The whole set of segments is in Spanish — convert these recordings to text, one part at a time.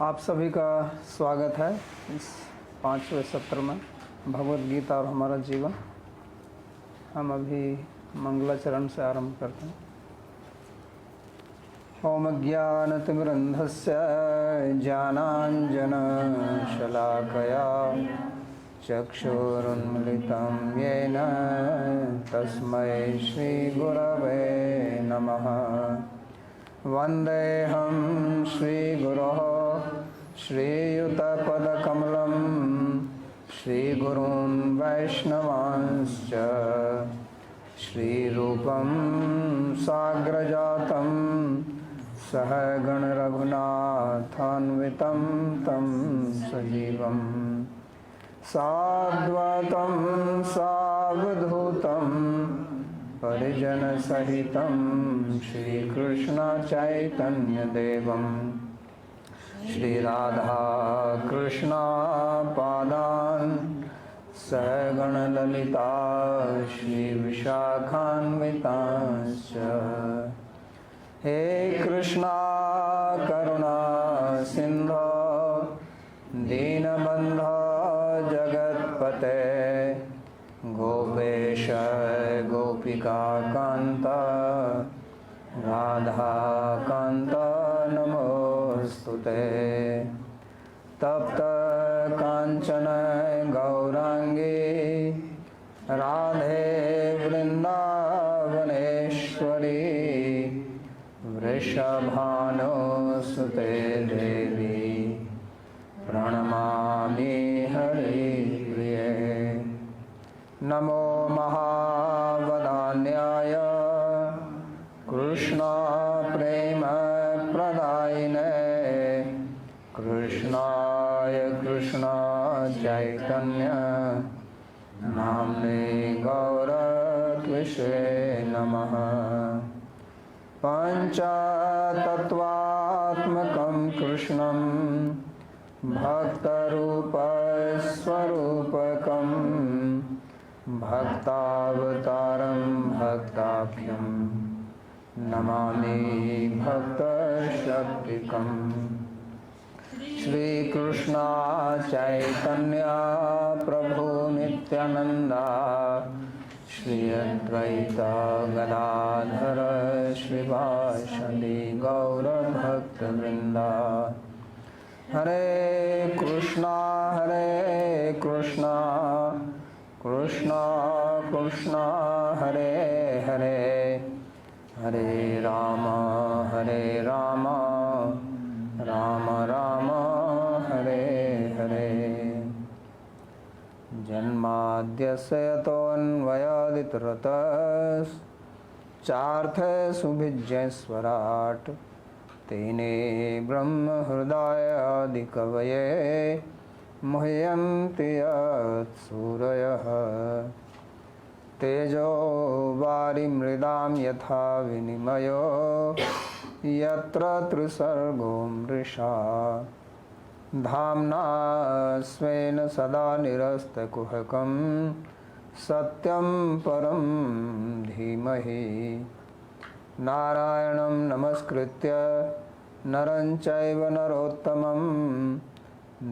आप सभी का स्वागत है इस 5वें सत्र में भगवद गीता और हमारा जीवन। हम अभी मंगलाचरण से आरंभ करते हैं। ओम ज्ञानतिमिरन्धस्य ज्ञानाञ्जनशलाकया चक्षुरुन्मिलितं येन तस्मै श्रीगुरवे नमः। वन्देऽहं श्रीगुरोः श्रीयुतपदकमलं श्रीगुरून् वैष्णवांश्च श्रीरूपं साग्रजातं सहगणरघुनाथान्वितं तं सजीवं साद्वैतं सावधूतं परिजनसहितं श्रीकृष्णचैतन्यदेवं श्रीराधाकृष्णपादान् सहगणललिता श्रीविशाखान्वितांश्च। हे कृष्णा करुणा सिन्धो दीनबन्धो जगत्पते गोपेश गोपिकान्त राधाकान्त नमोस्तुते। तप्त कांचन गौरांगी राधे वृंदावनेश्वरी वृषभानुसुते देवी प्रणमामि हरिप्रिये। नमो महावदान्याय कृष्ण प्रेम प्रदायिने कृष्णाय कृष्ण चैतन्य नाम्ने गौरत्विषे नमः। पंचतत्वात्मकं कृष्णं भक्तरूपस्वरूपकं भक्तावतारं भक्ताख्यं नमामि भक्तशक्तिकम्। श्री कृष्ण चैतन्य प्रभु नित्यानंदा श्री अद्वैत गदाधर श्रीवासदि गौर भक्तवृंदा। हरे कृष्णा कृष्णा कृष्णा हरे हरे हरे राम राम राम हरे हरे। जन्माद्यस्य यतोऽन्वयादितरतश्चार्थसुभिज्ञस्वराट् तेने ब्रह्महृदायादिकवये मुह्यन्ति यत्सूरयः। तेजो वारिमृदां यथा विनिमयो यत्र त्रिसर्गो मृषा धाम्ना स्वेन सदा निरस्तकुहकं सत्यं परं धीमहि। नारायणं नमस्कृत्य नरं चैव नरोत्तमं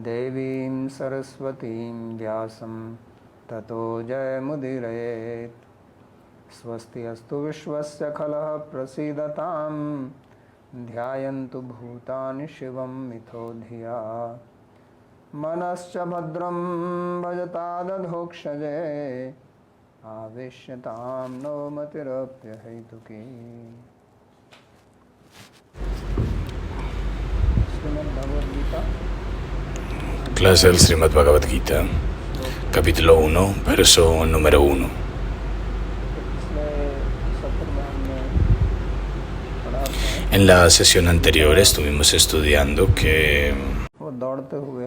देवीं सरस्वतीं व्यासं ततो जयमुदीरयेत्। स्वस्ति अस्तु विश्वस्य खलः प्रसीदतां ध्यायन्तु भूतानि शिवं मिथो धिया। मनश्च भद्रं भजतादधोक्षजे आवेश्यतां नो मतिरप्यहैतुकी। Shrimad Bhagavad Gita Clase del Srimad Bhagavad Gita, capítulo 1, verso número 1. En la sesión anterior estuvimos estudiando que वो दौड़ते हुए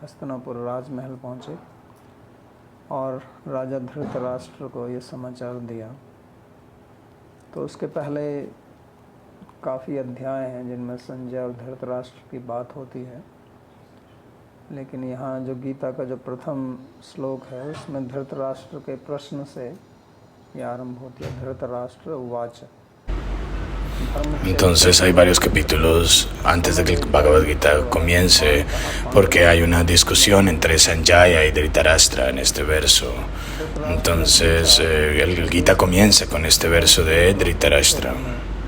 हस्तिनापुर राजमहल पहुँचे और राजा धृतराष्ट्र को ये समाचार दिया। तो उसके पहले काफ़ी अध्याय हैं जिनमें संजय और धृतराष्ट्र की बात होती है, लेकिन यहाँ जो गीता का जो प्रथम श्लोक है उसमें धृतराष्ट्र के प्रश्न से ये आरंभ होती है। धृतराष्ट्र उवाच Entonces hay varios capítulos antes de que el Bhagavad Gita comience, porque hay una discusión entre Sanjaya y Dhritarashtra en este verso. Entonces el Gita comienza con este verso de Dhritarashtra.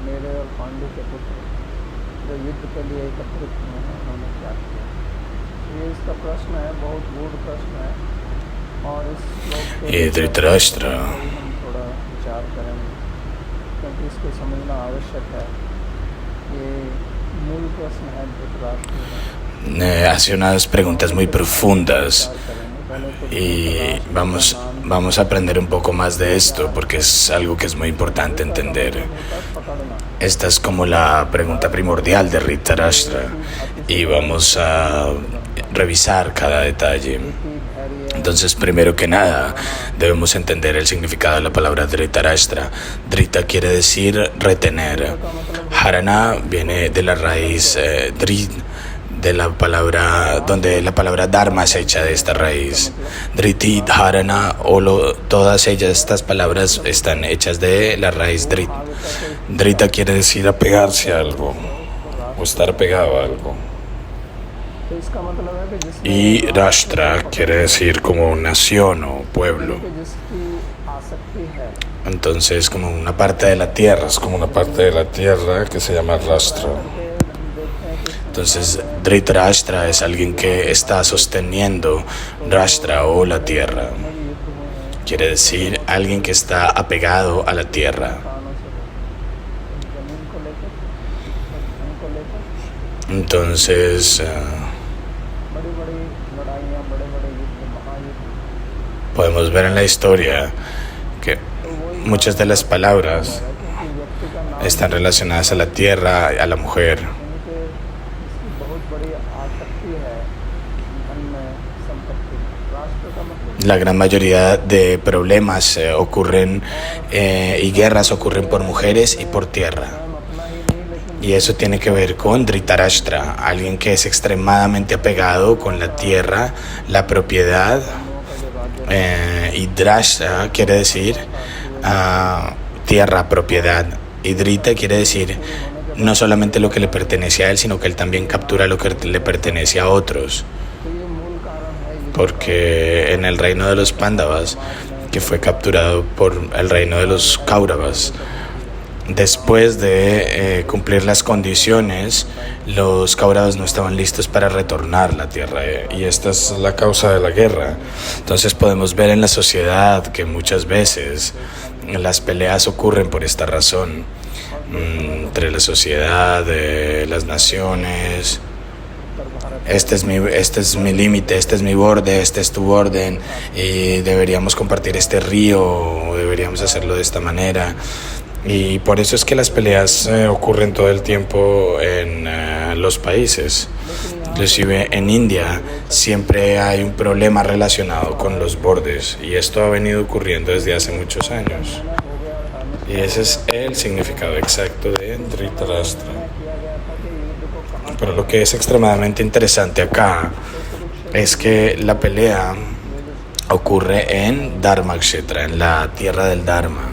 मेरे और पांडु के पुत्र जो युद्ध के लिए एकत्रित हुए हैं उन्होंने क्या किया। ये इसका प्रश्न है, बहुत गूढ़ प्रश्न है और इस श्लोक के Y Dhritarashtra हम थोड़ा विचार करेंगे क्योंकि इसको समझना आवश्यक है। ये मूल प्रश्न है धृतराष्ट्र का। hace unas preguntas muy profundas y vamos a aprender un poco más de esto porque es algo que es muy importante entender. Esta es como la pregunta primordial de Dhritarashtra y vamos a revisar cada detalle. Entonces, primero que nada, debemos entender el significado de la palabra Dhritarashtra. Dhrita quiere decir retener. Harana viene de la raíz Dhrit, de la palabra, donde la palabra Dharma es hecha de esta raíz. Dhriti, Dharana, todas ellas, estas palabras están hechas de la raíz Dhrit. Dhrita quiere decir apegarse a algo o estar pegado a algo. Y Rashtra quiere decir como nación o pueblo. Entonces, como una parte de la tierra, es como una parte de la tierra que se llama Rashtra. Entonces, Dhritarashtra es alguien que está sosteniendo Rashtra o la tierra. Quiere decir alguien que está apegado a la tierra. Entonces, podemos ver en la historia que muchas de las palabras están relacionadas a la tierra, a la mujer. La gran mayoría de problemas ocurren y guerras ocurren por mujeres y por tierra. Y eso tiene que ver con Dhritarashtra, alguien que es extremadamente apegado con la tierra, la propiedad. Y Drashtra quiere decir tierra, propiedad. Y Dhrita quiere decir no solamente lo que le pertenece a él, sino que él también captura lo que le pertenece a otros. Porque en el reino de los Pándavas, que fue capturado por el reino de los Kauravas, después de cumplir las condiciones, los Kauravas no estaban listos para retornar la tierra y esta es la causa de la guerra. Entonces podemos ver en la sociedad que muchas veces las peleas ocurren por esta razón, entre la sociedad, las naciones. Este es mi límite, este es mi borde, este es tu orden y deberíamos compartir este río o deberíamos hacerlo de esta manera. Y por eso es que las peleas ocurren todo el tiempo en los países. Inclusive en India siempre hay un problema relacionado con los bordes y esto ha venido ocurriendo desde hace muchos años. Y ese es el significado exacto de Dhritarashtra. Pero lo que es extremadamente interesante acá es que la pelea ocurre en Dharmakshetra, en la tierra del Dharma.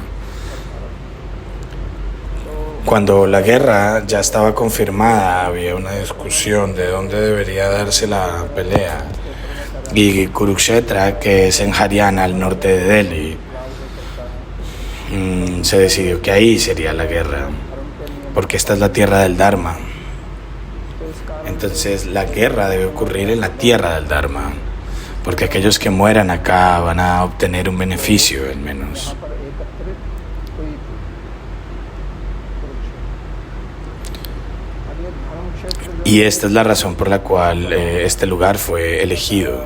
Cuando la guerra ya estaba confirmada, había una discusión de dónde debería darse la pelea. Y Kurukshetra, que es en Haryana, al norte de Delhi, se decidió que ahí sería la guerra, porque esta es la tierra del Dharma. Entonces la guerra debe ocurrir en la tierra del Dharma, porque aquellos que mueran acá van a obtener un beneficio al menos. Y esta es la razón por la cual este lugar fue elegido.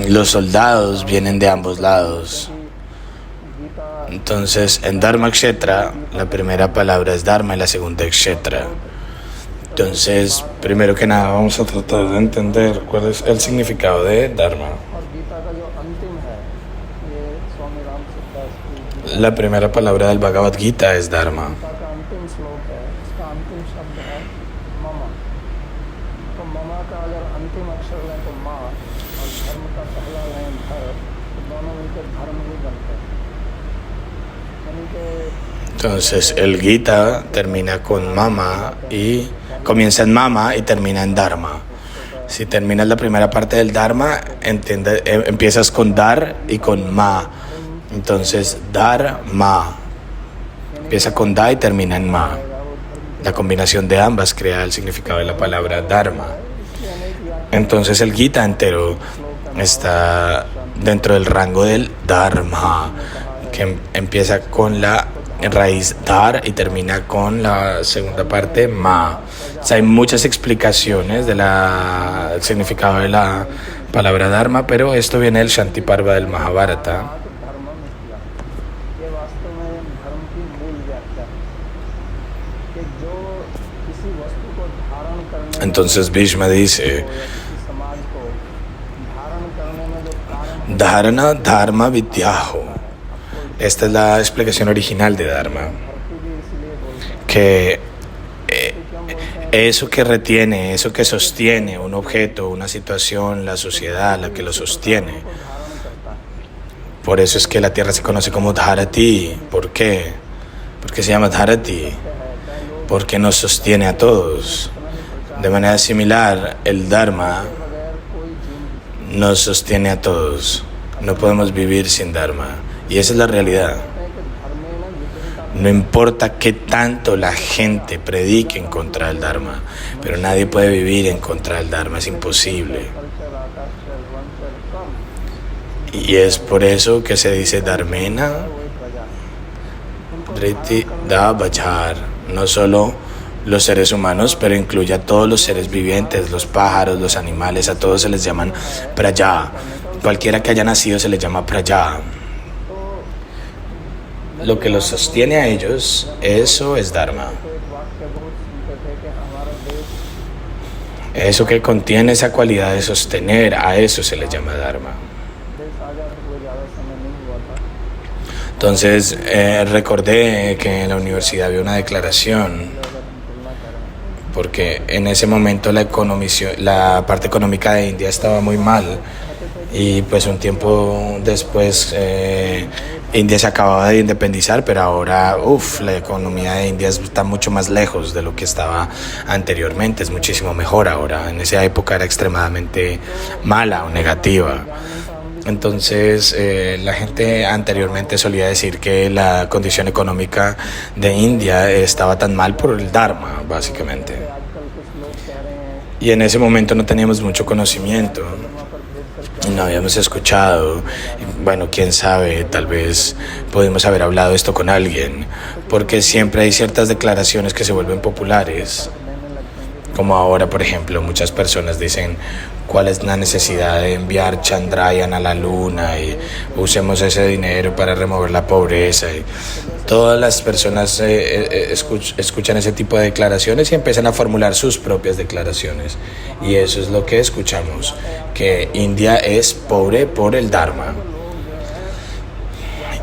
Los soldados vienen de ambos lados. Entonces, en Dharmakshetra, la primera palabra es Dharma y la segunda es Kshetra. Entonces, primero que nada, vamos a tratar de entender cuál es el significado de Dharma. La primera palabra del Bhagavad Gita es Dharma. Entonces el Gita termina con Mama y comienza en Mama y termina en Dharma. Si terminas la primera parte del Dharma, empiezas con Dar y con Ma. Entonces Dharma empieza con Da y termina en Ma. La combinación de ambas crea el significado de la palabra Dharma. Entonces el Gita entero está dentro del rango del Dharma, que empieza con la raíz Dar y termina con la segunda parte Ma. O sea, hay muchas explicaciones del significado de la palabra Dharma, pero esto viene del Shanti Parva del Mahabharata. Entonces Bhishma dice: Dharana Dharma Vidyaho. Esta es la explicación original de Dharma, que eso que retiene, eso que sostiene un objeto, una situación, la sociedad, la que lo sostiene. Por eso es que la tierra se conoce como Dharati. ¿Por qué? ¿Por qué se llama Dharati? Porque nos sostiene a todos. De manera similar, el Dharma nos sostiene a todos. No podemos vivir sin Dharma. Y esa es la realidad. No importa qué tanto la gente predique en contra del Dharma, pero nadie puede vivir en contra del Dharma, es imposible. Y es por eso que se dice Dharmena Driti Da Bachar. No solo los seres humanos, pero incluye a todos los seres vivientes, los pájaros, los animales, a todos se les llaman Praja. Cualquiera que haya nacido se les llama Praja. Lo que los sostiene a ellos, eso es Dharma. Eso que contiene esa cualidad de sostener, a eso se le llama Dharma. Entonces recordé que en la universidad había una declaración, porque en ese momento la parte económica de India estaba muy mal, y pues un tiempo después India se acababa de independizar, pero ahora la economía de India está mucho más lejos de lo que estaba anteriormente, es muchísimo mejor ahora. En esa época era extremadamente mala o negativa. Entonces la gente anteriormente solía decir que la condición económica de India estaba tan mal por el Dharma, básicamente. Y en ese momento no teníamos mucho conocimiento, no habíamos escuchado. Bueno, quién sabe, tal vez pudimos haber hablado esto con alguien, porque siempre hay ciertas declaraciones que se vuelven populares. Como ahora, por ejemplo, muchas personas dicen: ¿cuál es la necesidad de enviar Chandrayaan a la luna? Y usemos ese dinero para remover la pobreza. Y todas las personas escuchan ese tipo de declaraciones y empiezan a formular sus propias declaraciones. Y eso es lo que escuchamos, que India es pobre por el Dharma.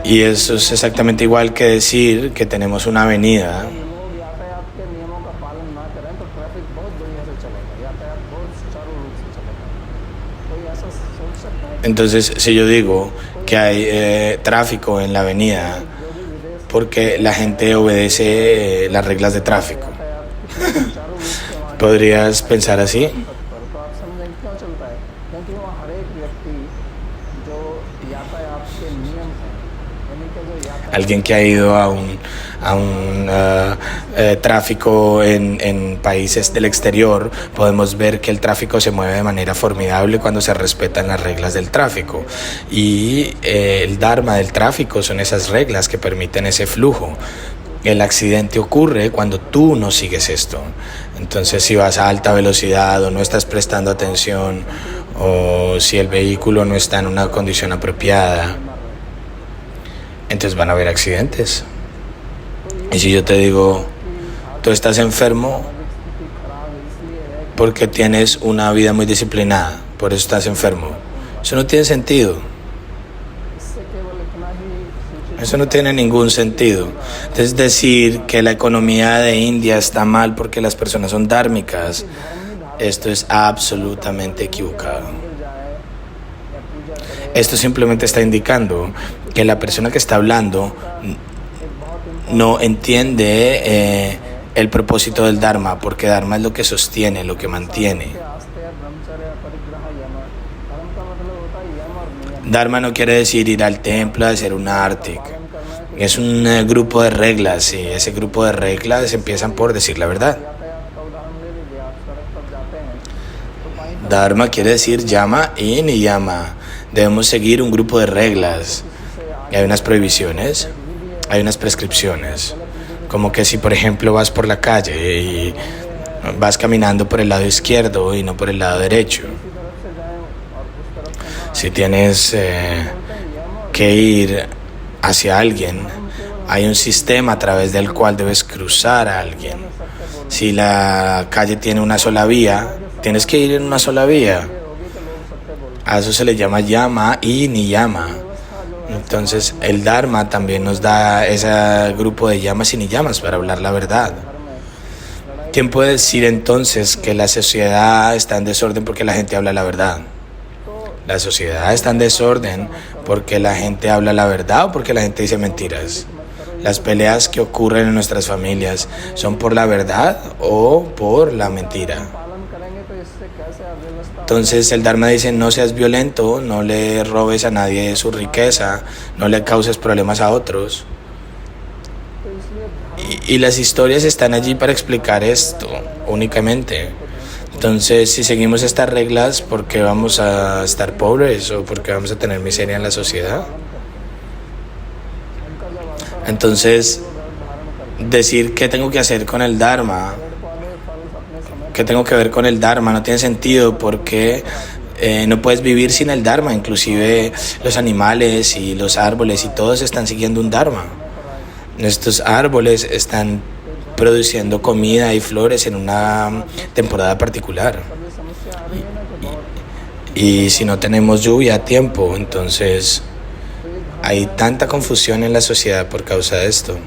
Y eso es exactamente igual que decir que tenemos una avenida Entonces, si yo digo que hay tráfico en la avenida porque la gente obedece las reglas de tráfico, ¿podrías pensar así? Alguien que ha ido a un tráfico en países del exterior, podemos ver que el tráfico se mueve de manera formidable cuando se respetan las reglas del tráfico. Y el dharma del tráfico son esas reglas que permiten ese flujo. El accidente ocurre cuando tú no sigues esto. Entonces, si vas a alta velocidad o no estás prestando atención, o si el vehículo no está en una condición apropiada, entonces van a haber accidentes. Y si yo te digo, tú estás enfermo porque tienes una vida muy disciplinada, por eso estás enfermo, eso no tiene sentido. Eso no tiene ningún sentido. Es decir, que la economía de India está mal porque las personas son dhármicas, esto es absolutamente equivocado. Esto simplemente está indicando que la persona que está hablando no entiende el propósito del Dharma, porque Dharma es lo que sostiene, lo que mantiene. Dharma no quiere decir ir al templo a hacer una ártica. Es un grupo de reglas, y ese grupo de reglas empiezan por decir la verdad. Dharma quiere decir yama y niyama. Debemos seguir un grupo de reglas. Y hay unas prohibiciones, hay unas prescripciones. Como que si, por ejemplo, vas por la calle y vas caminando por el lado izquierdo y no por el lado derecho. Si tienes que ir hacia alguien, hay un sistema a través del cual debes cruzar a alguien. Si la calle tiene una sola vía, tienes que ir en una sola vía. A eso se le llama yama y niyama. Entonces el Dharma también nos da ese grupo de yamas y niyamas para hablar la verdad. ¿Quién puede decir entonces que la sociedad está en desorden porque la gente habla la verdad? La sociedad está en desorden porque la gente habla la verdad o porque la gente dice mentiras. Las peleas que ocurren en nuestras familias son por la verdad o por la mentira. Entonces el Dharma dice: no seas violento, no le robes a nadie su riqueza, no le causes problemas a otros. Y las historias están allí para explicar esto únicamente. Entonces, si seguimos estas reglas, ¿por qué vamos a estar pobres o por qué vamos a tener miseria en la sociedad? Entonces, decir qué tengo que hacer con el Dharma, qué tengo que ver con el Dharma, no tiene sentido, porque no puedes vivir sin el Dharma. Inclusive los animales y los árboles y todos están siguiendo un Dharma. Estos árboles están produciendo comida y flores en una temporada particular. Y si no tenemos lluvia a tiempo, entonces hay tanta confusión en la sociedad por causa de esto.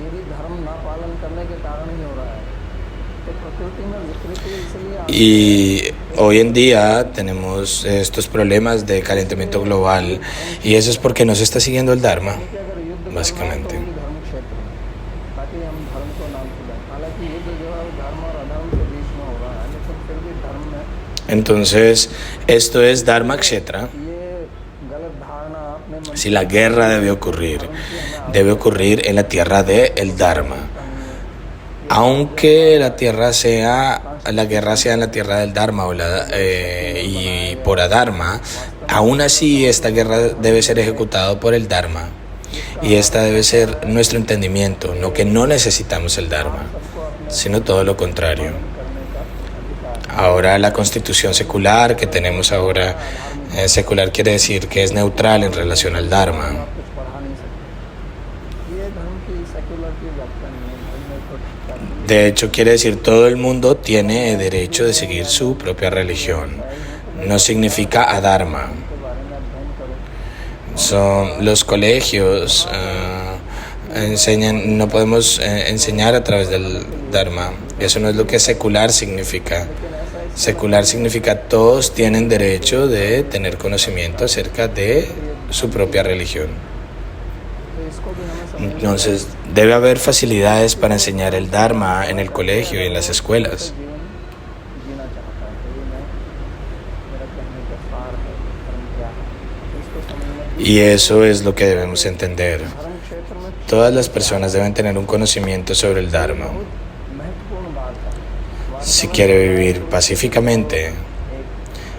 Y hoy en día tenemos estos problemas de calentamiento global, y eso es porque no se está siguiendo el Dharma, básicamente. Entonces, esto es Dharma Kshetra. Si la guerra debe ocurrir en la tierra del Dharma. Aunque la guerra sea en la tierra del Dharma y por Adharma, aún así esta guerra debe ser ejecutada por el Dharma. Y esta debe ser nuestro entendimiento, no que no necesitamos el Dharma, sino todo lo contrario. Ahora la constitución secular que tenemos ahora, secular quiere decir que es neutral en relación al Dharma. De hecho, quiere decir todo el mundo tiene derecho de seguir su propia religión. No significa adharma. Los colegios enseñan, no podemos enseñar a través del Dharma. Eso no es lo que secular significa. Secular significa todos tienen derecho de tener conocimiento acerca de su propia religión. Entonces, debe haber facilidades para enseñar el Dharma en el colegio y en las escuelas. Y eso es lo que debemos entender. Todas las personas deben tener un conocimiento sobre el Dharma. Si quiere vivir pacíficamente,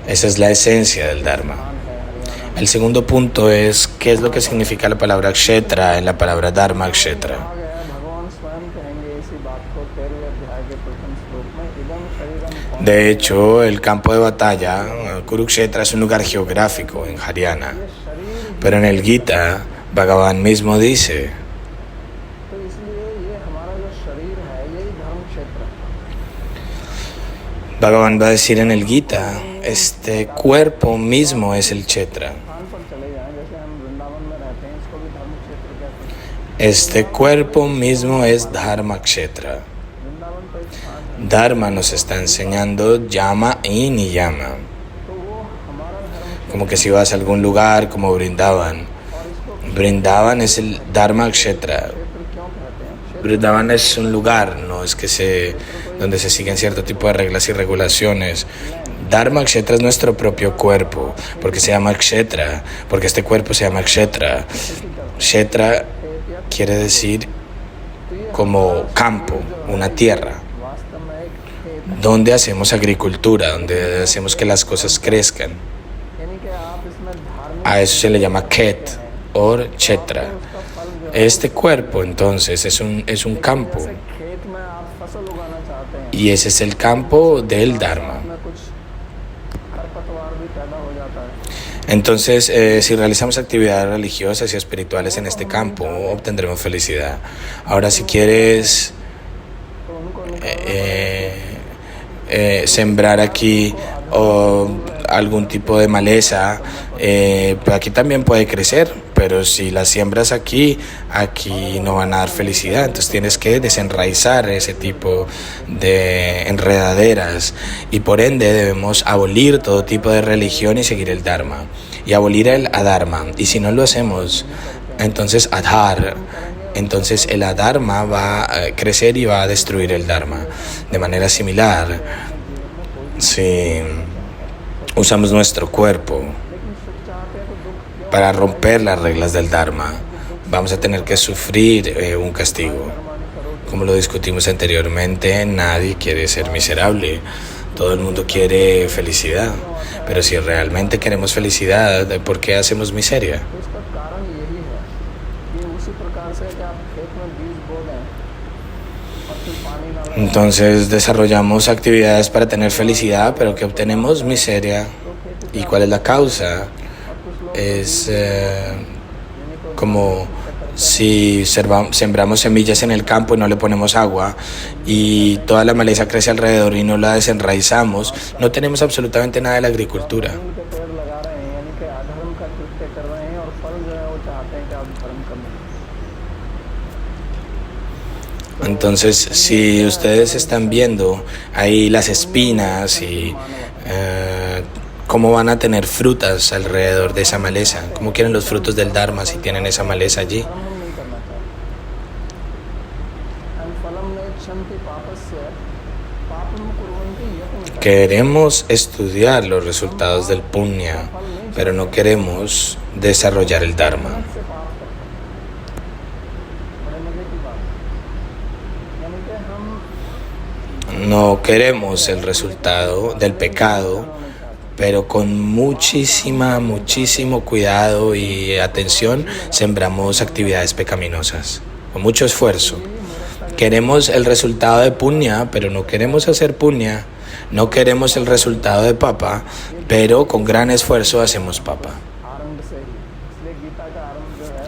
esa es la esencia del Dharma. El segundo punto es qué es lo que significa la palabra Kshetra en la palabra Dharma Kshetra. De hecho, el campo de batalla, Kurukshetra, es un lugar geográfico en Haryana. Pero en el Gita, Bhagavan mismo dice: Bhagavan va a decir en el Gita, este cuerpo mismo es el Kshetra. Este cuerpo mismo es Dharma Kshetra. Dharma nos está enseñando Yama y Niyama. Como que si vas a algún lugar como Vrindavan. Vrindavan es el Dharma Kshetra. Vrindavan es un lugar, no es que donde se siguen cierto tipo de reglas y regulaciones. Dharma Kshetra es nuestro propio cuerpo, porque se llama Kshetra, porque este cuerpo se llama Kshetra. Kshetra quiere decir como campo, una tierra, donde hacemos agricultura, donde hacemos que las cosas crezcan. A eso se le llama Ket o Kshetra. Este cuerpo entonces es un campo, y ese es el campo del Dharma. Entonces, si realizamos actividades religiosas y espirituales en este campo, obtendremos felicidad. Ahora, si quieres sembrar aquí algún tipo de maleza, pues aquí también puede crecer, pero si las siembras aquí no van a dar felicidad. Entonces tienes que desenraizar ese tipo de enredaderas, y por ende debemos abolir todo tipo de religión y seguir el Dharma, y abolir el Adharma. Y si no lo hacemos, entonces entonces el Adharma va a crecer y va a destruir el Dharma. De manera similar, si usamos nuestro cuerpo para romper las reglas del Dharma, vamos a tener que sufrir un castigo. Como lo discutimos anteriormente, nadie quiere ser miserable, todo el mundo quiere felicidad. Pero si realmente queremos felicidad, ¿por qué hacemos miseria? Entonces desarrollamos actividades para tener felicidad, pero que obtenemos miseria. ¿Y cuál es la causa? Es como si sembramos semillas en el campo y no le ponemos agua, y toda la maleza crece alrededor y no la desenraizamos, no tenemos absolutamente nada de la agricultura. Entonces, si ustedes están viendo ahí las espinas y cómo van a tener frutas alrededor de esa maleza, cómo quieren los frutos del Dharma si tienen esa maleza allí. Queremos estudiar los resultados del punya, pero no queremos desarrollar el Dharma. No queremos el resultado del pecado, pero con muchísimo cuidado y atención sembramos actividades pecaminosas, con mucho esfuerzo. Queremos el resultado de punya, pero no queremos hacer punya. No queremos el resultado de papa, pero con gran esfuerzo hacemos papa.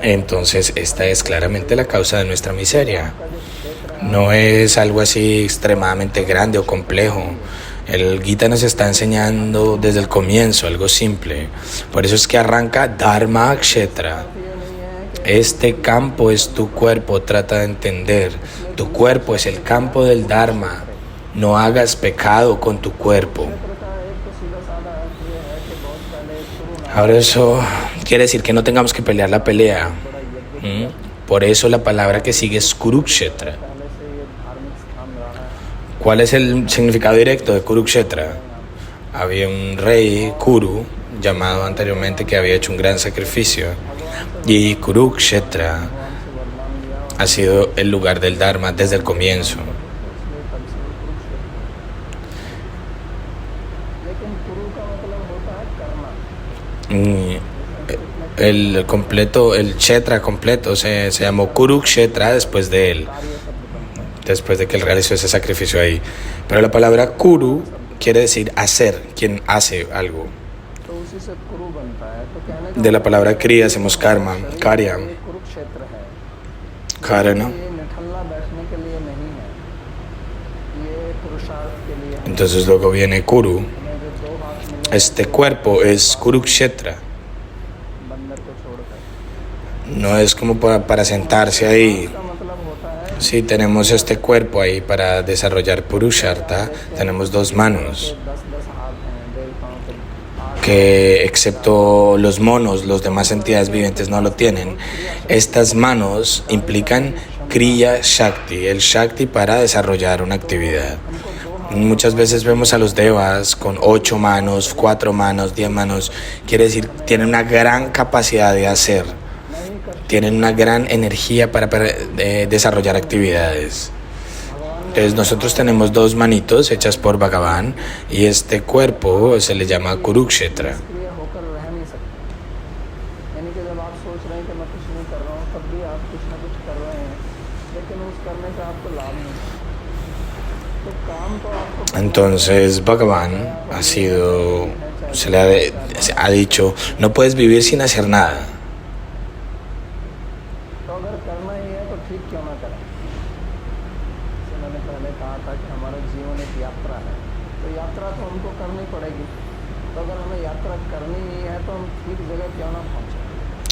Entonces, esta es claramente la causa de nuestra miseria. No es algo así extremadamente grande o complejo. El Gita nos está enseñando desde el comienzo algo simple. Por eso es que arranca Dharma Kshetra. Este campo es tu cuerpo, trata de entender. Tu cuerpo es el campo del Dharma. No hagas pecado con tu cuerpo. Ahora eso quiere decir que no tengamos que pelear la pelea. Por eso la palabra que sigue es Kurukshetra. ¿Cuál es el significado directo de Kurukshetra? Había un rey, Kuru, llamado anteriormente, que había hecho un gran sacrificio. Y Kurukshetra ha sido el lugar del Dharma desde el comienzo. El Kshetra completo se llamó Kurukshetra después de él, después de que él realizó ese sacrificio ahí. Pero la palabra Kuru quiere decir hacer, quien hace algo. De la palabra Kriya hacemos karma, Karya, Karana. Entonces luego viene Kuru. Este cuerpo es Kurukshetra. No es como para sentarse ahí. Sí, tenemos este cuerpo ahí para desarrollar Purushartha. Tenemos 2 manos, que excepto los monos, las demás entidades vivientes no lo tienen. Estas manos implican Kriya Shakti, el Shakti para desarrollar una actividad. Muchas veces vemos a los devas con 8 manos, 4 manos, 10 manos. Quiere decir, tienen una gran capacidad de hacer, tienen una gran energía para desarrollar actividades. Entonces nosotros tenemos 2 manitos hechas por Bhagavan y este cuerpo se le llama Kurukshetra. सक्रिय होकर रह नहीं सकते, यानी कि जब आप सोच रहे हैं कि मैं कुछ नहीं कर रहा हूँ तब भी आप कुछ ना कुछ कर रहे हैं, लेकिन उस करने से आपको लाभ नहीं है। तो काम तो आपको Entonces Bhagavan ha dicho, no puedes vivir sin hacer nada. तो अगर करना ही है तो ठीक क्यों ना करें। जैसे मैंने पहले कहा था कि हमारा जीवन एक यात्रा है, तो यात्रा तो हमको करनी पड़ेगी। तो अगर हमें यात्रा करनी ही है तो हम ठीक जगह क्यों ना पहुँचें।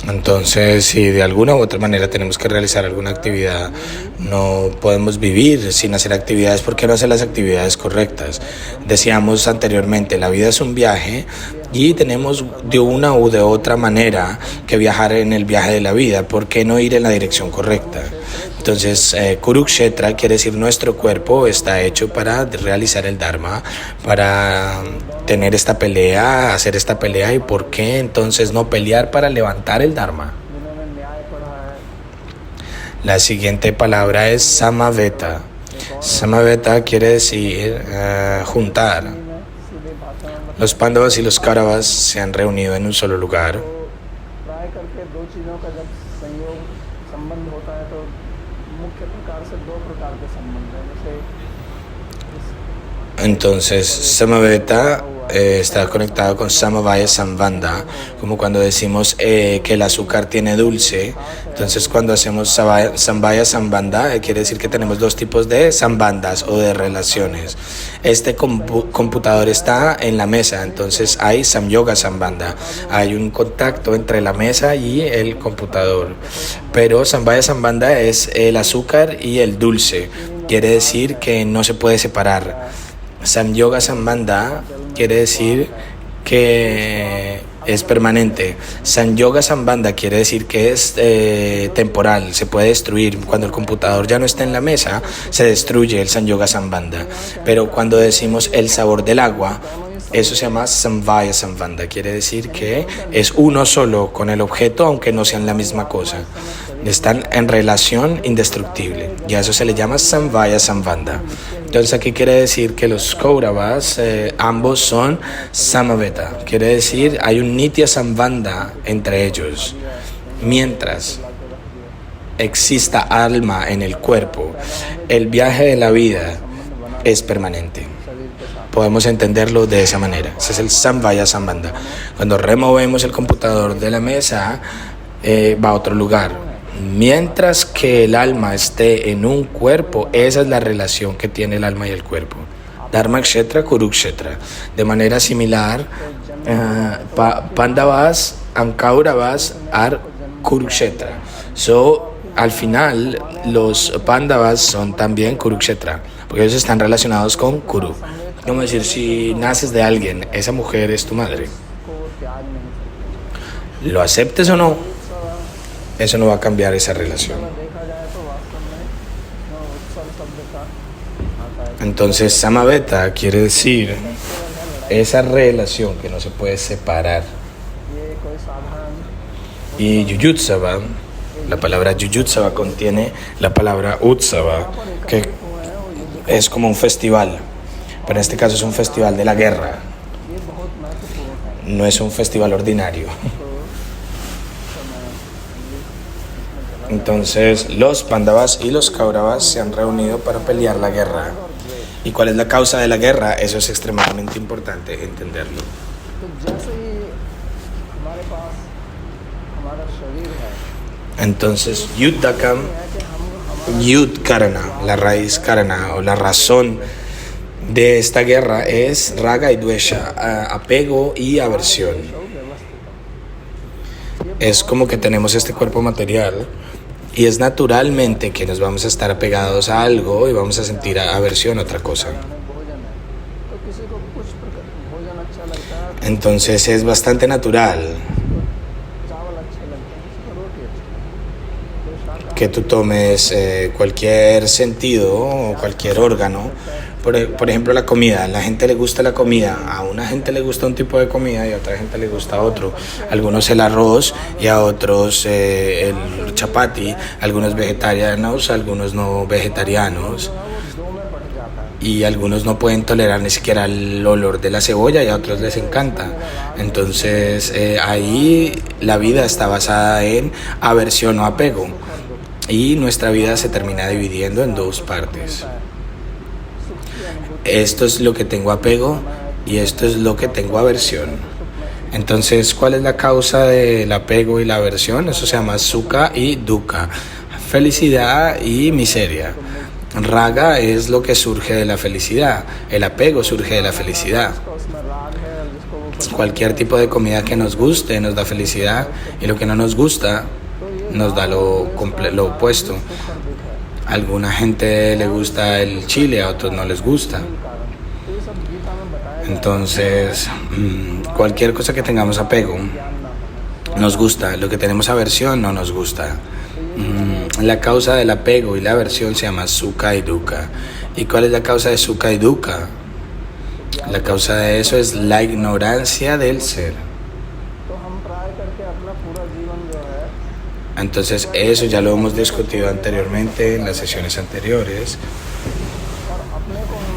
Entonces, si de alguna u otra manera tenemos que realizar alguna actividad, no podemos vivir sin hacer actividades. ¿Por qué no hacer las actividades correctas? Decíamos anteriormente, la vida es un viaje y tenemos de una u de otra manera que viajar en el viaje de la vida. ¿Por qué no ir en la dirección correcta? Entonces, Kurukshetra quiere decir nuestro cuerpo está hecho para realizar el Dharma, para tener esta pelea, hacer esta pelea. ¿Y por qué entonces no pelear para levantar el Dharma? La siguiente palabra es Samaveta. Samaveta quiere decir juntar. Los Pándavas y los Kauravas se han reunido en un solo lugar. प्राय करके 2 चीज़ों का जब संबंध होता है तो मुख्य प्रकार से 2 प्रकार के संबंध हैं। जैसे Entonces, Samaveta está conectado con Samavaya Sambandha, como cuando decimos que el azúcar tiene dulce. Entonces, cuando hacemos Samvaya Sambandha, quiere decir que tenemos 2 tipos de sambandhas o de relaciones. Este computador está en la mesa, entonces hay Samyoga Sambandha. Hay un contacto entre la mesa y el computador. Pero Samvaya Sambandha es el azúcar y el dulce. Quiere decir que no se puede separar. Samyoga Sambandha quiere decir que es permanente. Sanyoga Sambandha quiere decir que es temporal, se puede destruir. Cuando el computador ya no está en la mesa, se destruye el Sanyoga Sambandha. Pero cuando decimos el sabor del agua, eso se llama Samvaya Sambandha. Quiere decir que es uno solo con el objeto, aunque no sean la misma cosa. Están en relación indestructible. Y a eso se le llama Samvaya Sambandha. Entonces aquí quiere decir que los Kauravas ambos son Samaveta. Quiere decir hay un Nitya Sambandha entre ellos. Mientras exista alma en el cuerpo, el viaje de la vida es permanente. Podemos entenderlo de esa manera. Ese es el Samvaya Sambandha. Cuando removemos el computador de la mesa, va a otro lugar. Mientras que el alma esté en un cuerpo, esa es la relación que tiene el alma y el cuerpo. Dharmakshetra, Kurukshetra. De manera similar, Pandavas and Kauravas are Kurukshetra. So, al final, los Pandavas son también Kurukshetra, porque ellos están relacionados con Kuru. Como decir, si naces de alguien, esa mujer es tu madre. Lo aceptes o no, eso no va a cambiar esa relación. Entonces, Samaveta quiere decir esa relación que no se puede separar. Y Yuyutsava, la palabra Yuyutsava contiene la palabra Utsava, que es como un festival. Pero en este caso es un festival de la guerra. No es un festival ordinario. Entonces, los Pandavas y los Kauravas se han reunido para pelear la guerra. ¿Y cuál es la causa de la guerra? Eso es extremadamente importante entenderlo. Entonces, Yuddhakam, Yud Karana, la raíz Karana o la razón de esta guerra es Raga y Dvesha, apego y aversión. Es como que tenemos este cuerpo material y es naturalmente que nos vamos a estar apegados a algo y vamos a sentir aversión a otra cosa. Entonces es bastante natural que tú tomes cualquier sentido o cualquier órgano. Por ejemplo, la comida. A la gente le gusta la comida. A una gente le gusta un tipo de comida y a otra gente le gusta otro. A algunos el arroz y a otros el chapati. A algunos vegetarianos, a algunos no vegetarianos. Y algunos no pueden tolerar ni siquiera el olor de la cebolla y a otros les encanta. Entonces ahí la vida está basada en aversión o apego. Y nuestra vida se termina dividiendo en dos partes. Esto es lo que tengo apego y esto es lo que tengo aversión. Entonces, ¿cuál es la causa del apego y la aversión? Eso se llama sukha y dukkha, felicidad y miseria. Raga es lo que surge de la felicidad, el apego surge de la felicidad. Cualquier tipo de comida que nos guste nos da felicidad y lo que no nos gusta nos da lo opuesto. A alguna gente le gusta el chile, a otros no les gusta. Entonces, cualquier cosa que tengamos apego nos gusta, lo que tenemos aversión no nos gusta. La causa del apego y la aversión se llama sukha y dukkha. ¿Y cuál es la causa de sukha y dukkha? La causa de eso es la ignorancia del ser. Entonces eso ya lo hemos discutido anteriormente en las sesiones anteriores.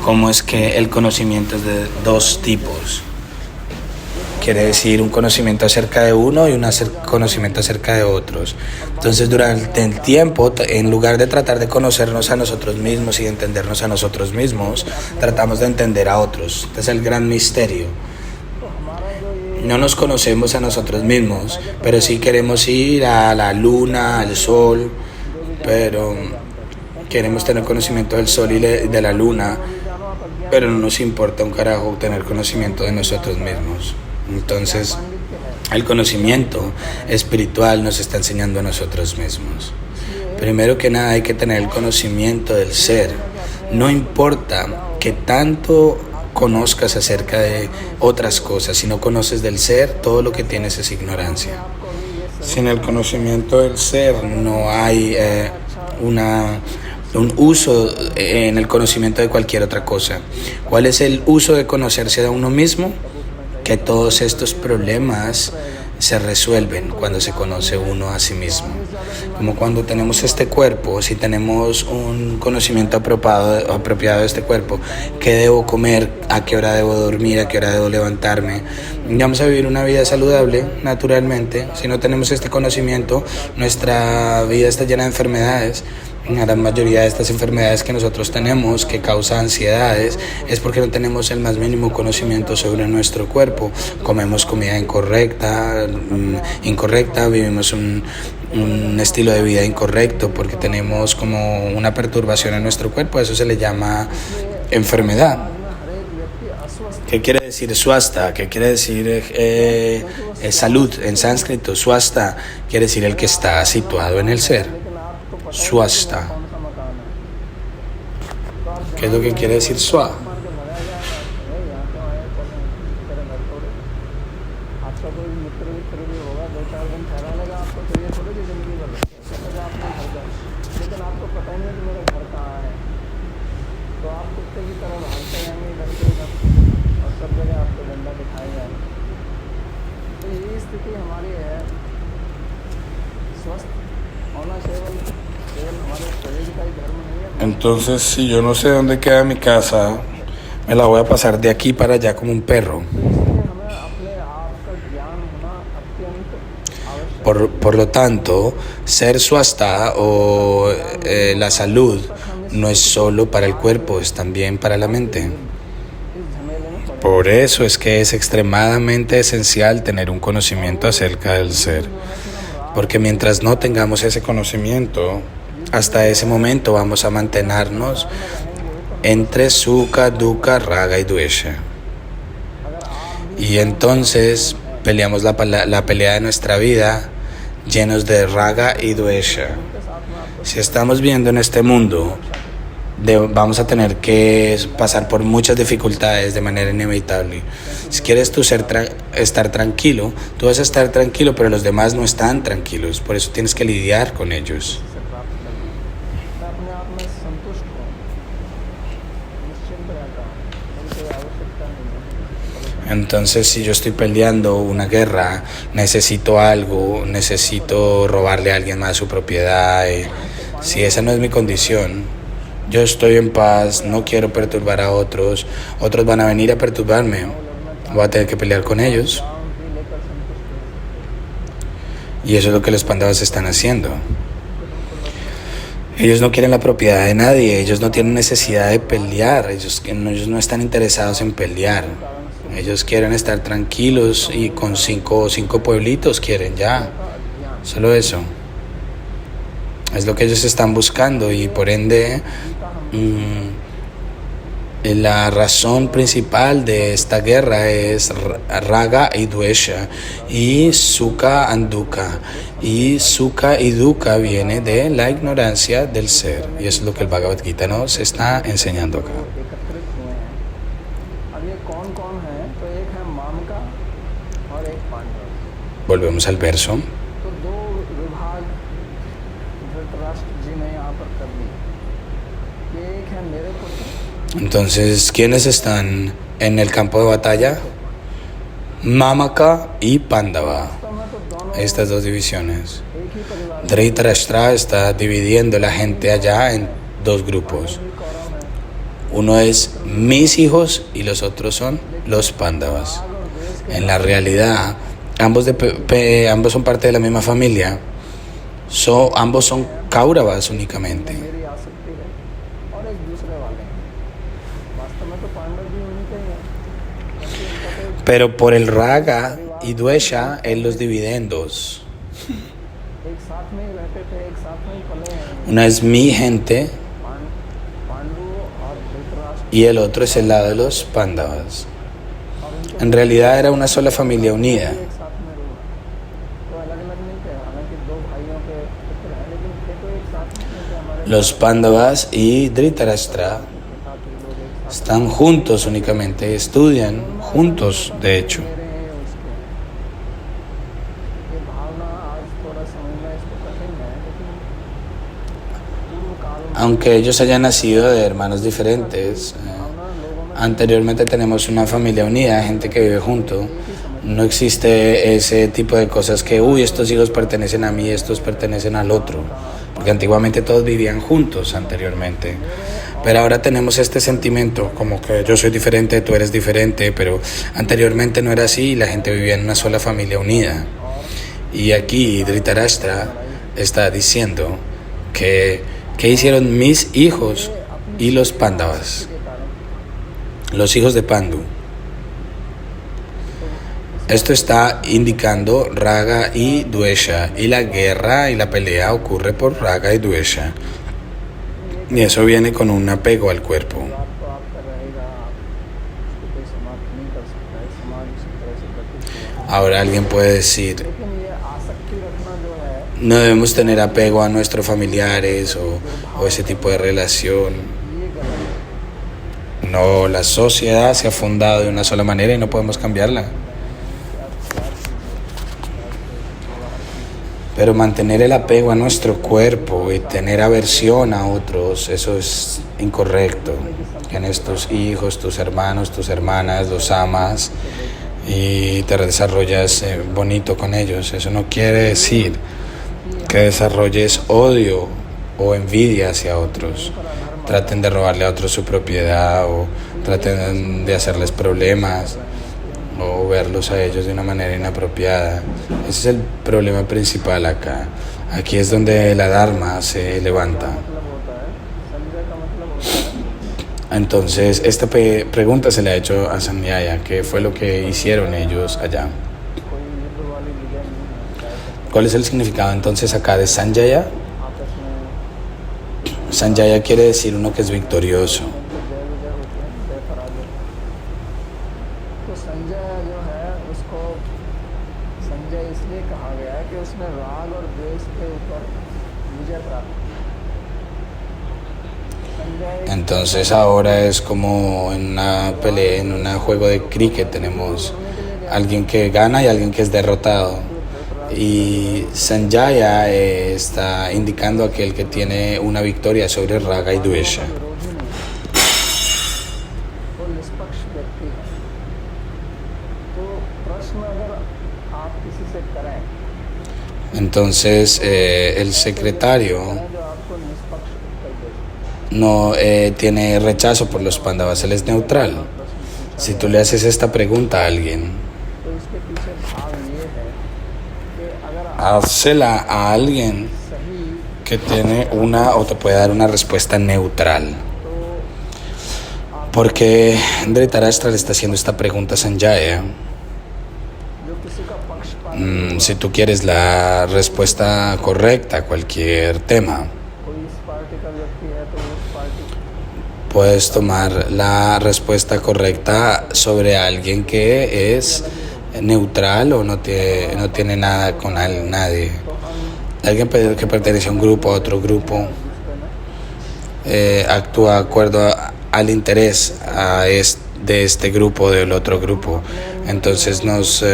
Cómo es que el conocimiento es de dos tipos. Quiere decir un conocimiento acerca de uno y un conocimiento acerca de otros. Entonces durante el tiempo, en lugar de tratar de conocernos a nosotros mismos y de entendernos a nosotros mismos, tratamos de entender a otros. Este es el gran misterio. No nos conocemos a nosotros mismos, pero sí queremos ir a la luna, al sol, pero queremos tener conocimiento del sol y de la luna, pero no nos importa un carajo tener conocimiento de nosotros mismos. Entonces, el conocimiento espiritual nos está enseñando a nosotros mismos. Primero que nada hay que tener el conocimiento del ser. No importa que tanto conozcas acerca de otras cosas, si no conoces del ser, todo lo que tienes es ignorancia. Sin el conocimiento del ser no hay un uso en el conocimiento de cualquier otra cosa. ¿Cuál es el uso de conocerse a uno mismo? Que todos estos problemas se resuelven cuando se conoce uno a sí mismo. Como cuando tenemos este cuerpo, si tenemos un conocimiento apropiado de este cuerpo, qué debo comer, a qué hora debo dormir, a qué hora debo levantarme, vamos a vivir una vida saludable, naturalmente. Si no tenemos este conocimiento, nuestra vida está llena de enfermedades. La gran mayoría de estas enfermedades que nosotros tenemos, que causan ansiedades, es porque no tenemos el más mínimo conocimiento sobre nuestro cuerpo. Comemos comida incorrecta, vivimos un estilo de vida incorrecto porque tenemos como una perturbación en nuestro cuerpo. Eso se le llama enfermedad. ¿Qué quiere decir swasta? ¿Qué quiere decir salud? En sánscrito, swasta quiere decir el que está situado en el ser. Swasta. ¿Qué es lo que quiere decir swa? Entonces, si yo no sé dónde queda mi casa, me la voy a pasar de aquí para allá como un perro. Por lo tanto, ser swasta o la salud no es solo para el cuerpo, es también para la mente. Por eso es que es extremadamente esencial tener un conocimiento acerca del ser. Porque mientras no tengamos ese conocimiento, hasta ese momento vamos a mantenernos entre sukha, dukkha, raga y dvesha. Y entonces peleamos la pelea de nuestra vida llenos de raga y dvesha. Si estamos viendo en este mundo, vamos a tener que pasar por muchas dificultades de manera inevitable. Si quieres tú estar tranquilo, tú vas a estar tranquilo, pero los demás no están tranquilos. Por eso tienes que lidiar con ellos. आप में संतुष्ट हूँ, निश्चिंत रहता हूँ, मेरी कोई आवश्यकता नहीं है। Entonces, si yo estoy peleando una guerra, necesito algo, necesito robarle a alguien más su propiedad. Si esa no es mi condición, yo estoy en paz, no quiero perturbar a otros, otros van a venir a perturbarme, voy a tener que pelear con ellos. Y eso es lo que los Pandavas están haciendo. Ellos no quieren la propiedad de nadie, ellos no tienen necesidad de pelear, ellos no están interesados en pelear. Ellos quieren estar tranquilos y con cinco pueblitos quieren ya, solo eso. Es lo que ellos están buscando y por ende la razón principal de esta guerra es Raga y Dvesha y Sukha y Dukkha. Y Sukha y Dukkha viene de la ignorancia del ser y eso es lo que el Bhagavad Gita nos está enseñando acá. Volvemos al verso. Entonces, ¿quiénes están en el campo de batalla? Mamaka y Pandava. Estas dos divisiones. Dhritarashtra está dividiendo la gente allá en dos grupos. Uno es mis hijos y los otros son los Pandavas. En la realidad, ambos son parte de la misma familia. Ambos son Kauravas únicamente. Pero por el Raga y Dvesha, él los divide en dos. Una es mi gente y el otro es el lado de los Pandavas. En realidad era una sola familia unida. Los Pandavas y Dhritarashtra están juntos únicamente, estudian juntos, de hecho. Aunque ellos hayan nacido de hermanos diferentes, anteriormente tenemos una familia unida, gente que vive junto. No existe ese tipo de cosas que, estos hijos pertenecen a mí, estos pertenecen al otro. Porque antiguamente todos vivían juntos anteriormente. Pero ahora tenemos este sentimiento, como que yo soy diferente, tú eres diferente, pero anteriormente no era así y la gente vivía en una sola familia unida. Y aquí Dhritarashtra está diciendo que hicieron mis hijos y los Pandavas, los hijos de Pandu. Esto está indicando Raga y Dvesha, y la guerra y la pelea ocurre por Raga y Dvesha. Y eso viene con un apego al cuerpo. Ahora alguien puede decir, no debemos tener apego a nuestros familiares o ese tipo de relación. No, la sociedad se ha fundado de una sola manera y no podemos cambiarla. Pero mantener el apego a nuestro cuerpo y tener aversión a otros, eso es incorrecto. Tienes tus hijos, tus hermanos, tus hermanas, los amas y te desarrollas bonito con ellos. Eso no quiere decir que desarrolles odio o envidia hacia otros. Traten de robarle a otros su propiedad o traten de hacerles problemas o verlos a ellos de una manera inapropiada. Ese es el problema principal acá. Aquí es donde la Dharma se levanta. Entonces, esta pregunta se le ha hecho a Sanjaya, ¿qué fue lo que hicieron ellos allá? ¿Cuál es el significado entonces acá de Sanjaya? Sanjaya quiere decir uno que es victorioso. Entonces ahora es como en una pelea, en un juego de cricket tenemos alguien que gana y alguien que es derrotado. Y Sanjaya está indicando aquel que tiene una victoria sobre Raga y Dvesha. विरोधी नहीं वो निष्पक्ष व्यक्ति है। तो प्रश्न अगर आप किसी से करें Entonces el secretario जो आपको निष्पक्ष उत्तर दे, no tiene rechazo por los Pandavas, él es neutral. Si tú le haces esta pregunta a alguien, तो इसके पीछे भाव ये है कि अगर आप hácela a alguien सही que tiene una o te puede dar una respuesta neutral. तो Porque Dhritarashtra le está haciendo esta pregunta a Sanjaya. जो किसी का पक्षपात Si tú quieres la respuesta correcta a cualquier tema, कोई इस पार्टी का व्यक्ति है तो वो उस party puedes tomar la respuesta correcta sobre alguien que es neutral o no tiene nada con nadie. Alguien que pertenece a un grupo, a otro grupo, actúa de acuerdo al interés de este grupo o del otro grupo. Entonces nos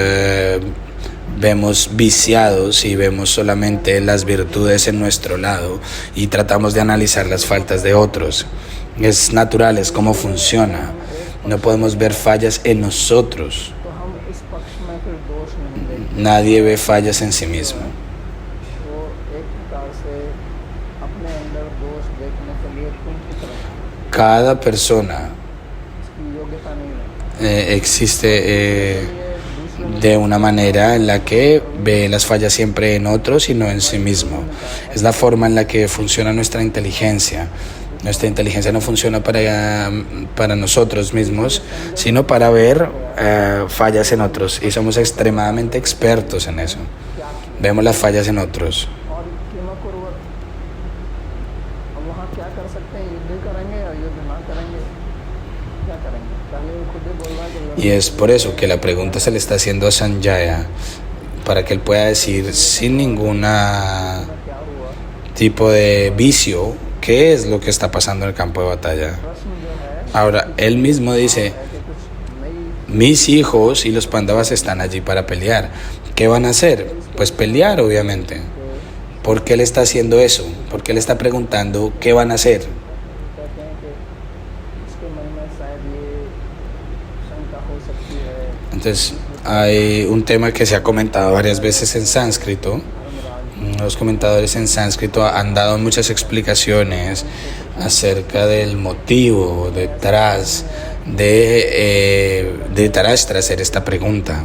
vemos viciados y vemos solamente las virtudes en nuestro lado y tratamos de analizar las faltas de otros. Es natural, es como funciona. No podemos ver fallas en nosotros. तो हम इस पक्ष में फिर दोष नहीं देखते। Nadie ve fallas en sí mismo. वो एक प्रकार से अपने अंदर दोष देखने के लिए कुंठित रहता है, Cada persona उसकी योग्यता नहीं रहती। existe ये दूसरे de una manera en la que ve las fallas siempre en otros y no en sí mismo. Es la forma en la que funciona nuestra inteligencia. Nuestra inteligencia no funciona para nosotros mismos, sino para ver fallas en otros. Y somos extremadamente expertos en eso. Vemos las fallas en otros. और कीमा कुर्वत अब वहाँ क्या कर सकते हैं? युद्ध करेंगे या युद्ध ना करेंगे? क्या करेंगे? पहले वो खुद ही बोल रहा है कि Y es por eso que la pregunta se le está haciendo a Sanjaya, para que él pueda decir sin ninguna क्या हुआ। tipo de vicio qué es lo que está pasando en el campo de batalla. प्रश्न जो है Ahora, él mismo dice, कि कुछ नई mis hijos y los Pandavas están allí para pelear. ¿Qué van a hacer? Pues pelear, obviamente. ¿Por qué él está haciendo eso? ¿Por qué él está preguntando qué van a hacer? कहते हैं कि उसके मन में शायद ये शंका हो सकती है। Entonces, hay un tema que se ha comentado varias veces en sánscrito. Los comentadores en sánscrito han dado muchas explicaciones acerca del motivo detrás de Dhritarashtra hacer esta pregunta.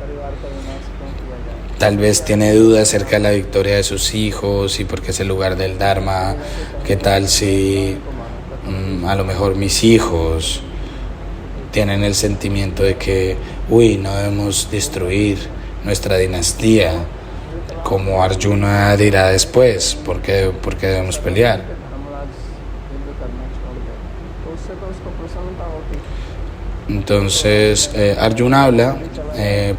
परिवार का विनाश क्यों किया जाए? Tal vez tiene dudas acerca de la victoria de sus hijos y porque es el lugar del Dharma. ¿Qué tal si a lo mejor mis hijos tienen el sentimiento de que, no debemos destruir nuestra dinastía? Como Arjuna dirá después, ¿por qué debemos pelear? Dharmaraj युद्ध करना छोड़ दे, तो उससे तो उसको प्रसन्नता होती। Entonces Arjuna habla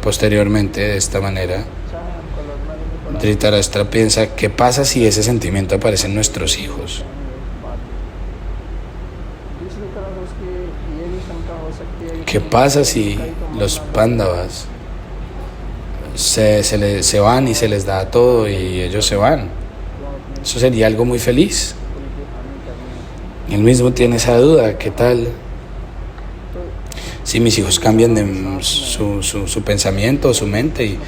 posteriormente de esta manera. चाहे हमको लड़ना नहीं पड़ा, Dhritarashtra piensa, ¿qué pasa si ese sentimiento aparece en nuestros hijos? बात दूसरी तरफ उसकी ये भी शंका हो सकती है ¿Qué pasa si los Pandavas se van y se les da todo y ellos se van? Eso sería algo muy feliz. Él mismo tiene esa duda, ¿qué tal si mis hijos cambian de su pensamiento, su mente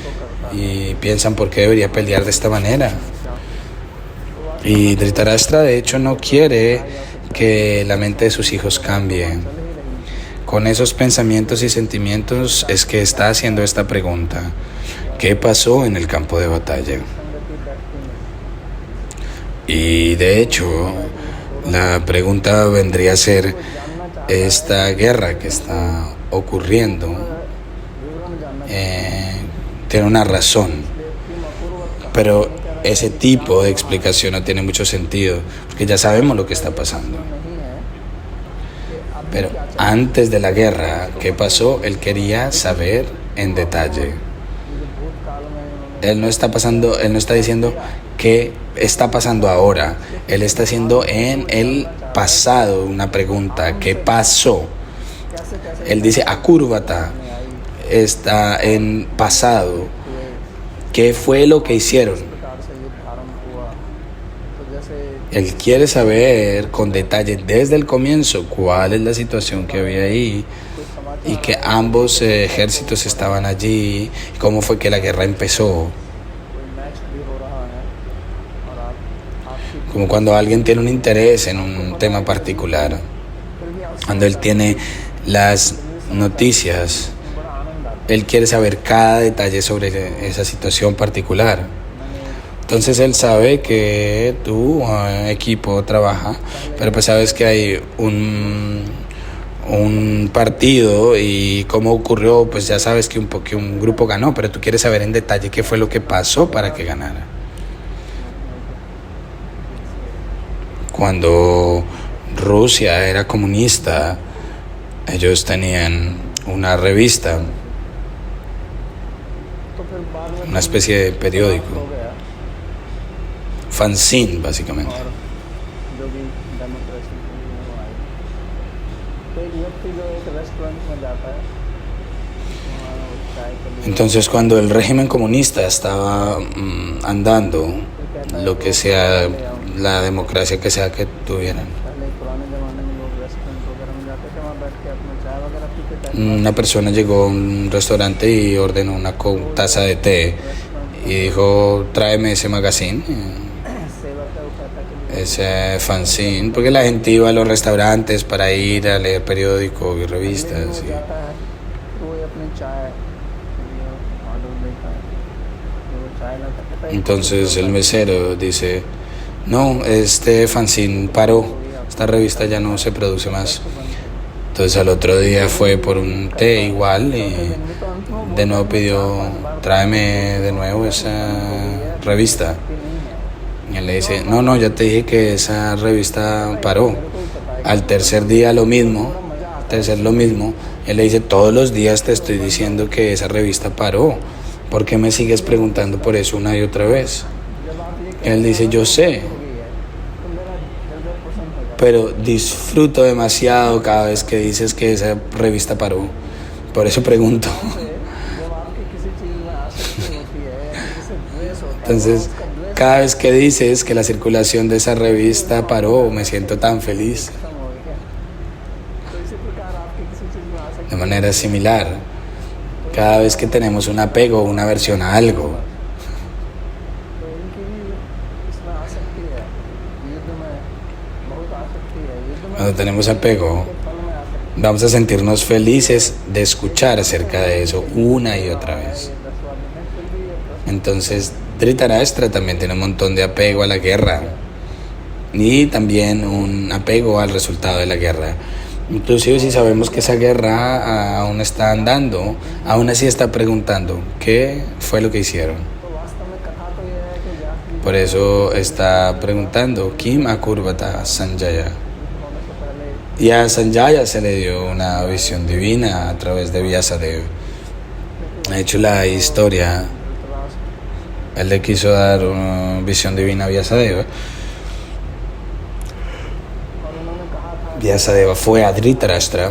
y piensan por qué debería pelear de esta manera? Y Dhritarashtra de hecho no quiere que la mente de sus hijos cambie. Con esos pensamientos y sentimientos es que está haciendo esta pregunta. ¿Qué pasó en el campo de batalla? Y de hecho, la pregunta vendría a ser, esta guerra que está ocurriendo tiene una razón, pero ese tipo de explicación no tiene mucho sentido, porque ya sabemos lo que está pasando. Pero antes de la guerra, ¿qué pasó? Él quería saber en detalle. Él no está diciendo qué está pasando ahora. Él está haciendo en el pasado una pregunta. ¿Qué pasó? Él dice Akurvata, está en pasado. ¿Qué fue lo que hicieron? प्रकार से युद्ध आरंभ हुआ। तो जैसे Él quiere saber con detalle desde el comienzo cuál es la situación que había ahí y que ambos ejércitos estaban allí, cómo fue que la guerra empezó. कोई मैच भी हो रहा है और आपकी Como cuando alguien tiene un interés en un tema particular, फिर भी आप cuando él tiene las noticias, बड़ा आनंद आता él quiere saber cada detalle sobre esa situación particular. Entonces él sabe que tu equipo trabaja, pero pues sabes que hay un partido y cómo ocurrió, pues ya sabes que un grupo ganó, pero tú quieres saber en detalle qué fue lo que pasó para que ganara. Cuando Rusia era comunista, ellos tenían una revista, है। तो फिर बाद में una especie de हो periódico, गया fanzine básicamente. और जो भी डेमोक्रेसी थी वो आई। तो एक व्यक्ति जो एक रेस्टोरेंट में जाता है वहाँ वो चाय के लिए Entonces cuando el régimen comunista estaba andando, lo que sea, la democracia que sea que tuvieran, पहले पुराने ज़माने में लोग रेस्टोरेंट वगैरह में जाते थे, वहाँ बैठ के अपना चाय वगैरह पीते थे। una persona llegó a un restaurante y ordenó una taza de té y dijo, tráeme ese magazine, सेवा का उठाता के लिए ese fanzine, porque la gente iba a los restaurantes para ir a leer periódicos y वो revistas. जाता है तो वो अपनी चाय के लिए ऑर्डर देता है। तो वो चाय लाता कहता है Entonces el mesero dice, no, este fanzine paró, esta revista ya no se produce más. Entonces al otro día fue por un té igual y de nuevo pidió, tráeme de nuevo esa revista. Y él le dice, no, ya te dije que esa revista paró. Al tercer día lo mismo, él le dice, todos los días te estoy diciendo que esa revista paró. ¿Por qué me sigues preguntando por eso una y otra vez? Él dice, yo sé, pero disfruto demasiado cada vez que dices que esa revista paró. Por eso pregunto. जब आपकी किसी चीज़ में आसक्ति होती है जिसे द्वेष होता है Entonces, cada vez que dices que la circulación de esa revista paró, me siento tan feliz. खत्म हो गया। तो इसी प्रकार आपकी किसी चीज़ में आसक्ति De manera similar, cada vez que tenemos un apego o una aversión a algo, तो इनकी भी इसमें आसक्ति है। युद्ध में बहुत आसक्ति है। युद्ध में cuando tenemos apego, फल में आसक्ति vamos a sentirnos felices de escuchar acerca de eso una y otra vez. 10वां दिन है फिर भी ये प्रश्न Entonces, Dhritarashtra también tiene un montón de apego a la guerra y también un apego al resultado de la guerra. Inclusive si sabemos que esa guerra aún está andando, aún así está preguntando qué fue lo que hicieron. तो वास्तव में कथा तो ये है कि जाति Por eso está preguntando Kim Akurbata Sanjaya. होने से पहले Y a Sanjaya se le dio una visión divina a través de Vyasadeva. Ha hecho la historia, Dhritarashtra él le quiso dar una visión divina a Vyasadeva. और उन्होंने कहा था Vyasadeva fue a Dhritarashtra,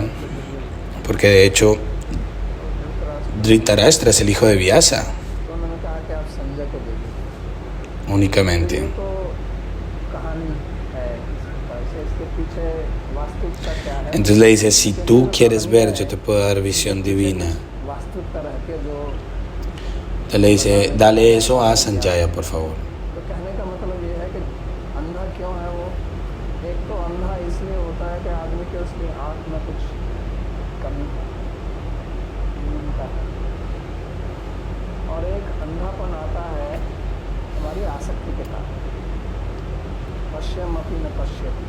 porque de hecho Dhritarashtra es el hijo de Vyasa तो उन्होंने कहा कि आप संजय को दे दीजिए। únicamente. तो कहानी है इस प्रकार से, इसके पीछे वास्तविकता क्या है? Entonces le dice, si tú quieres ver, yo te puedo dar visión divina. वास्तविकता रह के जो Entonces le dice, dale eso a Sanjaya, por favor. तो कहने का मतलब ये है कि अंधा क्यों है वो? एक तो अंधा इसलिए होता है कि आदमी के उसकी आँख में कुछ कमी है, न्यूनता है, और एक अंधापन आता है हमारी आसक्ति के कारण। पश्यम अपनी न पश्यति,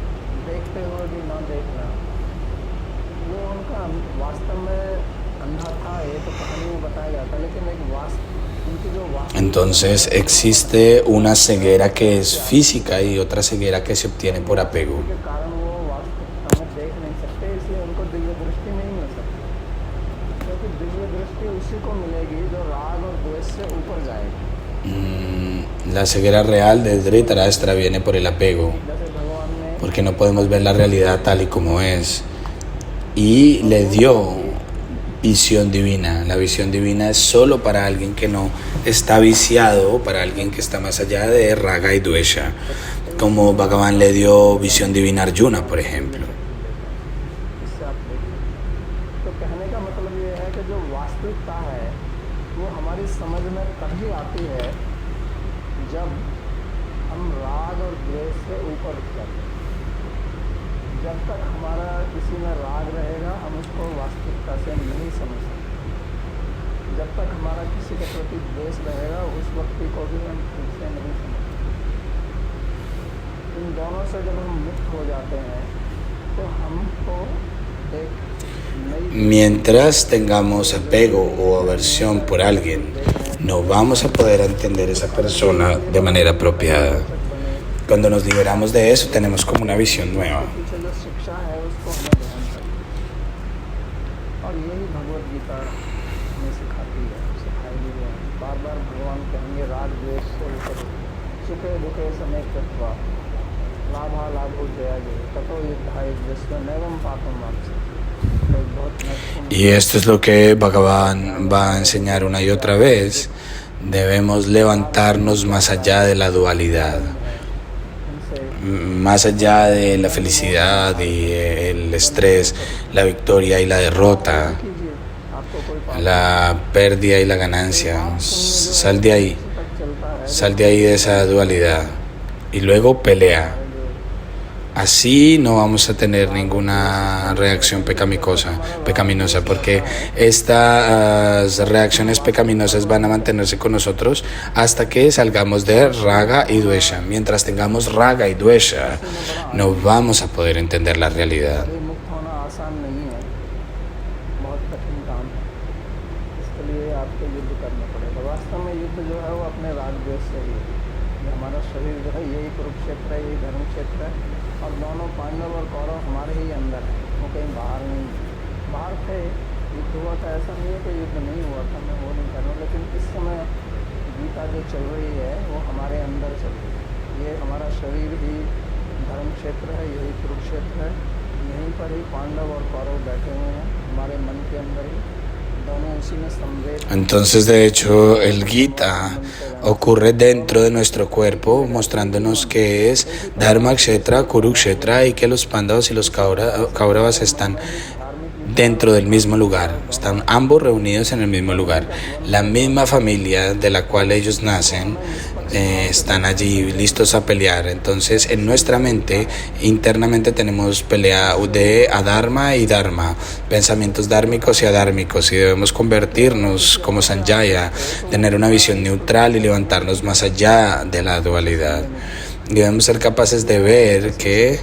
देखते हुए भी न देखना, वो उनका वास्तव में अंधा था। ये तो कहानी में बताया जाता है, लेकिन एक उनकी जो Entonces existe una ceguera que es física y otra ceguera que se obtiene por apego. के कारण वो वास्तविकता में देख नहीं सकते, इसलिए उनको दिव्य दृष्टि नहीं मिल सकती, क्योंकि दिव्य दृष्टि उसी को मिलेगी जो राग और द्वेष से ऊपर जाएगी। La ceguera real de Dhritarashtra viene por el apego, जैसे भगवान ने porque no podemos ver la realidad tal y como es. Y le dio visión divina. La visión divina es solo para alguien que no está viciado, para alguien que está más allá de Raga y Dvesha, como Bhagavan le dio visión divina a Arjuna, por ejemplo. इससे आप देखिए, तो कहने का मतलब ये है कि जो वास्तविकता है वो हमारी समझ में तभी आती है जब हम राग और द्वेष से ऊपर उठ जाते हैं। जब तक हमारा किसी में राग रहेगा हम उसको वास्तविकता से नहीं समझ सकते। जब तक हमारा किसी के प्रति द्वेष रहेगा उस व्यक्ति को भी हम ठीक से नहीं समझ सकते। इन दोनों से जब हम मुक्त हो जाते हैं तो हमको एक नई Mientras tengamos apego o aversión por alguien, no vamos a poder entender esa persona de manera apropiada. Cuando nos liberamos de eso, tenemos como una visión nueva. पीछे जो शिक्षा है उसको हमें ग्रहण करना है। और यही भगवत गीता हमें सिखाती है, सिखाई भी है। बार बार भगवान कहेंगे राग द्वेष से ऊपर उठो, सुखे दुखे समय कृत्वा लाभा लाभो जया जय ततो युद्धाय जस्व नैवं पापम वापसी। तो एक बहुत महत्वपूर्ण Y esto es lo que Bhagavan va a enseñar una y otra vez. Debemos levantarnos más allá de la dualidad, más allá de la felicidad y el estrés, la victoria y la derrota, कीजिए, आपको कोई पाप la pérdida y la ganancia. Sal de ahí, तक चलता है sal de ahí de esa dualidad y luego pelea. Así no vamos a tener ninguna reacción pecaminosa, porque estas reacciones pecaminosas van a mantenerse con nosotros hasta que salgamos de Raga y Dvesha. Mientras tengamos Raga y Dvesha, no vamos a poder entender la realidad. ये मुक्त होना आसान नहीं है, बहुत कठिन काम है। इसके लिए आपको युद्ध करना पड़ेगा। वास्तव में युद्ध जो है वो अपने राग द्वेष से ही है। ये हमारा शरीर जो है यही कुरुक्षेत्र है, यही धर्म क्षेत्र है और दोनों पांडव और कौरव हमारे ही अंदर है, वो कहीं बाहर नहीं है। बाहर थे, युद्ध हुआ था, ऐसा नहीं है कि युद्ध नहीं हुआ था, मैं वो नहीं कर रहा हूँ, लेकिन इस समय गीता जो चल रही है वो हमारे अंदर चल रही है। ये हमारा शरीर ही धर्म क्षेत्र है, यही कुरुक्षेत्र है, यहीं पर ही पांडव और कौरव बैठे हुए हैं, हमारे मन के अंदर ही, दोनों उसी में संवेद। Entonces, de hecho, el Gita ocurre dentro de nuestro cuerpo, mostrándonos que es Dharma Kshetra, Kurukshetra, y que los Pándavas y los Kauravas están dentro del mismo lugar, están ambos reunidos en el mismo lugar. La misma familia de la cual ellos nacen están allí listos a pelear. Entonces, en nuestra mente, internamente tenemos pelea de adharma y dharma, pensamientos dármicos y adármicos, y debemos convertirnos como Sanjaya, tener una visión neutral y levantarnos más allá de la dualidad. Debemos ser capaces de ver que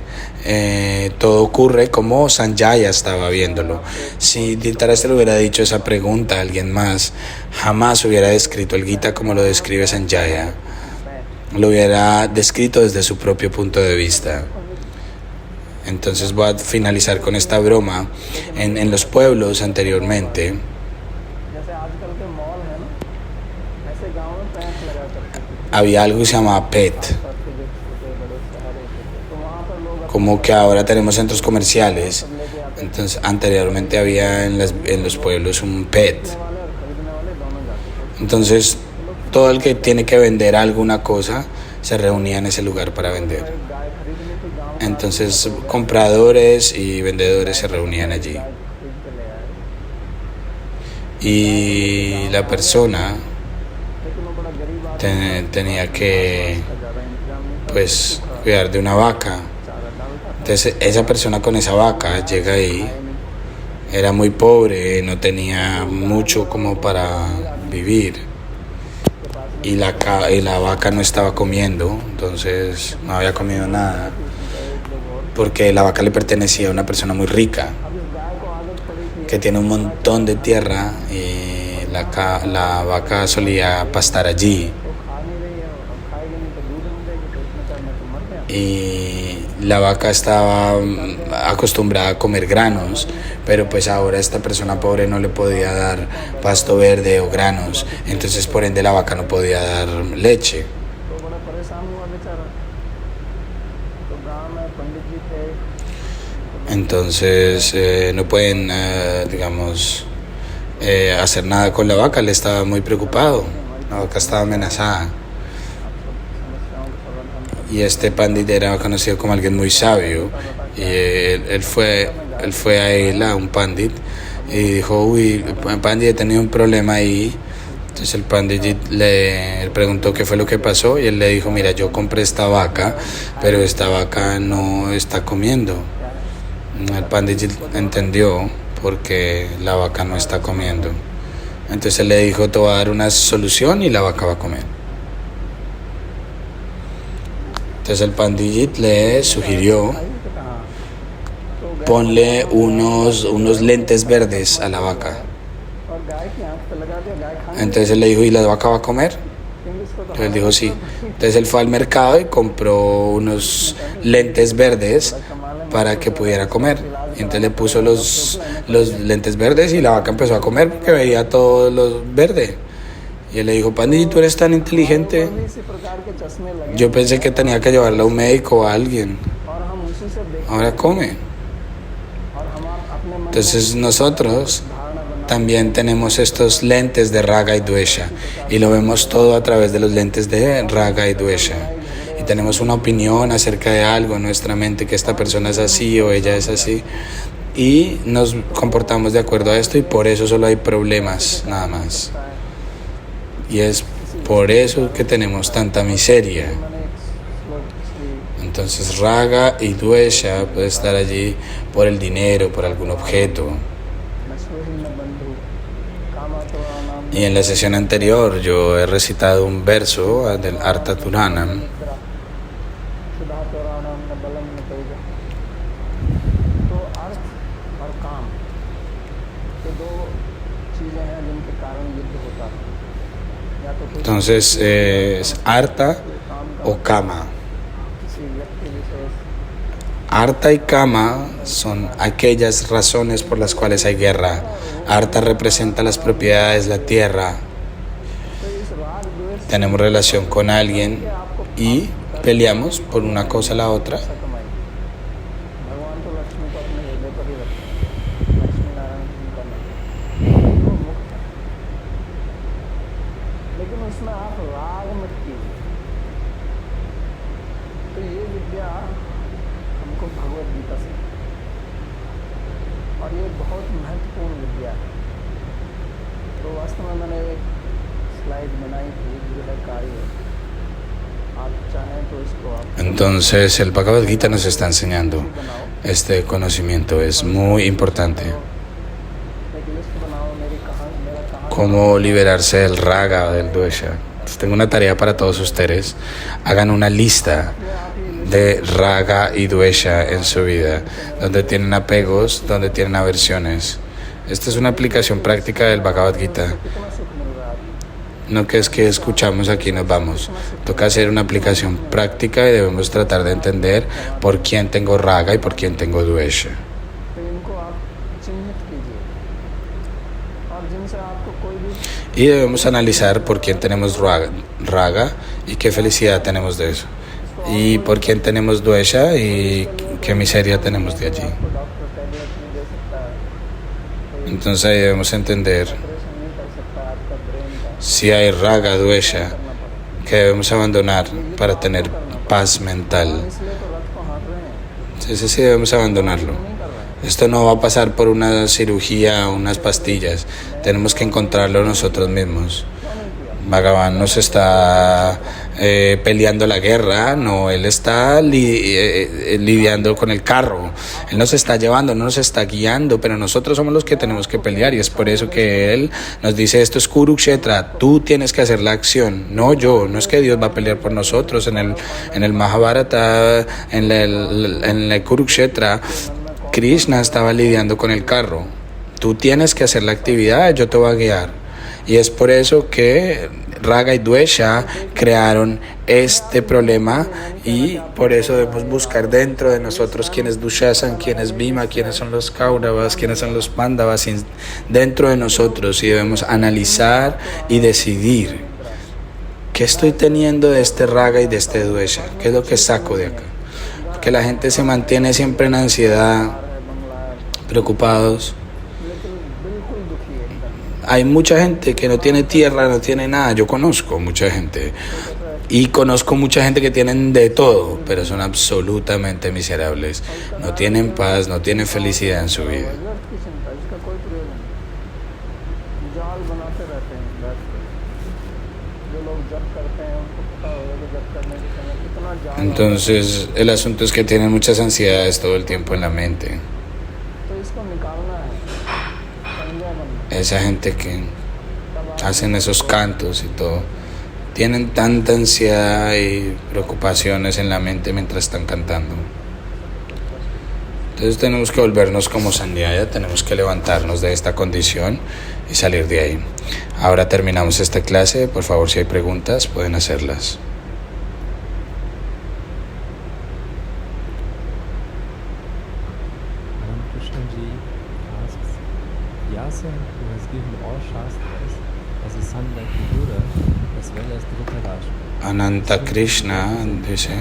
todo ocurre como Sanjaya estaba viéndolo. Si Dhritarashtra le hubiera dicho esa pregunta a alguien más, jamás hubiera descrito el Gita como lo describe Sanjaya. Lo hubiera descrito desde su propio punto de vista. Entonces voy a finalizar con esta broma. En los pueblos anteriormente जैसे आजकल के मॉल है ना, ऐसे गांव में पैंट लगा करते थे, había algo que se llamaba PET, सबके जो छोटे बड़े शहर होते थे, तो वहाँ पर लोग como que ahora tenemos centros comerciales. Entonces anteriormente había en los pueblos un PET. वाले और खरीदने वाले दोनों जाते थे। Entonces todo el que tiene que vender alguna cosa se reunía en ese lugar para vender. गाय खरीदने की गाँव Entonces compradores y vendedores se reunían allí. खरीद के ले आए, Y la persona लेकिन वो बड़ा गरीब आदमी tenía que का ज़्यादा इंतजाम नहीं था, pues cuidar de una vaca. चारा डालता था, Entonces esa persona con esa vaca llega ahí, era muy pobre, no tenía mucho como para vivir, y la vaca no estaba comiendo, entonces no había comido nada, porque la vaca le pertenecía a una persona muy rica अब इस गाय को आदत पड़ी थी que tiene un montón de tierra, y la vaca solía pastar allí. तो खा नहीं रही है, अब खाएगी नहीं तो दूध नहीं देगी, तो उसने कहा मैं तो मर गया। Y la vaca estaba acostumbrada a comer granos, pero pues ahora esta persona pobre no le podía dar pasto verde o granos, entonces por ende la vaca no podía dar leche. तो बड़ा परेशान हुआ बेचारा। तो गांव में पंडित जी थे, Entonces no pueden, digamos, hacer nada con la vaca. Él estaba muy preocupado, la vaca estaba amenazada. Y este pandit era conocido como alguien muy sabio, y él fue a él, a un pandit, y dijo: uy, pandit, he tenido un problema ahí. Entonces el pandit le preguntó qué fue lo que pasó, y él le dijo: mira, yo compré esta vaca, pero esta vaca no está comiendo. El pandit entendió porque la vaca no está comiendo. Entonces él le dijo: te voy a dar una solución y la vaca va a comer. Entonces el pandit le sugirió: ponle unos lentes verdes a la vaca. Entonces él le dijo: ¿y la vaca va a comer? Entonces él dijo: sí. Entonces él fue al mercado y compró unos lentes verdes para que pudiera comer. Y entonces le puso los lentes verdes y la vaca empezó a comer porque veía todo lo verde. Y él le dijo: pandit, tú eres tan inteligente. Yo pensé que tenía que llevarla a un médico o a alguien. Ahora come. Entonces nosotros también tenemos estos lentes de Raga y Dvesha, y lo vemos todo a través de los lentes de Raga y Dvesha. Y tenemos una opinión acerca de algo en nuestra mente, que esta persona es así o ella es así, y nos comportamos de acuerdo a esto, y por eso solo hay problemas, nada más. Y es por eso que tenemos tanta miseria. Entonces Raga y Dvesha puede estar allí por el dinero, por algún objeto. Y en la sesión anterior yo he recitado un verso del Artha Puranam. Entonces es Artha o Kama. Artha y Kama son aquellas razones por las cuales hay guerra. Artha representa las propiedades, la tierra. Tenemos relación con alguien y peleamos por una cosa o la otra. Entonces el Bhagavad Gita nos está enseñando este conocimiento, es muy importante. Cómo liberarse del Raga o del Dvesha. Entonces, tengo una tarea para todos ustedes: hagan una lista de Raga y Dvesha en su vida, donde tienen apegos, donde tienen aversiones. Esta es una aplicación práctica del Bhagavad Gita. No que es que escuchamos aquí y nos vamos. Toca hacer una aplicación práctica y debemos tratar de entender por quién tengo Raga y por quién tengo Dvesha. Y debemos analizar por quién tenemos Raga y qué felicidad tenemos de eso. Y por quién tenemos Dvesha y qué miseria tenemos de allí. Entonces ahí debemos entender si hay Raga, Dvesha, que debemos abandonar para tener paz mental. Entonces sí debemos abandonarlo. Esto no va a pasar por una cirugía o unas pastillas. Tenemos que encontrarlo nosotros mismos. Bhagavan nos está peleando la guerra, no, él está lidiando con el carro, él nos está llevando, no nos está guiando, pero nosotros somos los que tenemos que pelear, y es por eso que él nos dice: esto es Kurukshetra, tú tienes que hacer la acción, no yo, no es que Dios va a pelear por nosotros. En el Mahabharata, en el Kurukshetra, Krishna estaba lidiando con el carro. Tú tienes que hacer la actividad, yo te voy a guiar. Y es por eso que Raga y Dvesha crearon este problema, y por eso debemos buscar dentro de nosotros quién es Dushasan, quién es Bhima, quiénes son los Kauravas, quiénes son los Pandavas dentro de nosotros, y debemos analizar y decidir qué estoy teniendo de este Raga y de este Dvesha, qué es lo que saco de acá. Porque la gente se mantiene siempre en ansiedad, preocupados. hay mucha gente que no tiene tierra, no tiene nada. Yo conozco mucha gente. Y conozco mucha gente que tienen de todo, pero son absolutamente miserables. No tienen paz, no tienen felicidad en su vida. व्यर्थ की चिंता, इसका कोई प्रयोजन नहीं। जाल बनाते रहते हैं बैठ कर। जो लोग जप करते हैं उनको पता होगा कि जप करने के समय कितना जाल आता है। Entonces, el asunto es que tienen muchas ansiedades todo el tiempo en la mente. तो इसको निकालना है, संज्ञा बनना। Esa gente que hacen esos cantos y todo, tienen tanta ansiedad y preocupaciones en la mente mientras están cantando. Entonces tenemos que volvernos como Sandhyaya, tenemos que levantarnos de esta condición y salir de ahí. Ahora terminamos esta clase, por favor, si hay preguntas pueden hacerlas. Krishna ji asks, Vyasa, who has given all Shastras, as a son like Vidura, as well as Dhritarashtra. Ananta Krishna dice,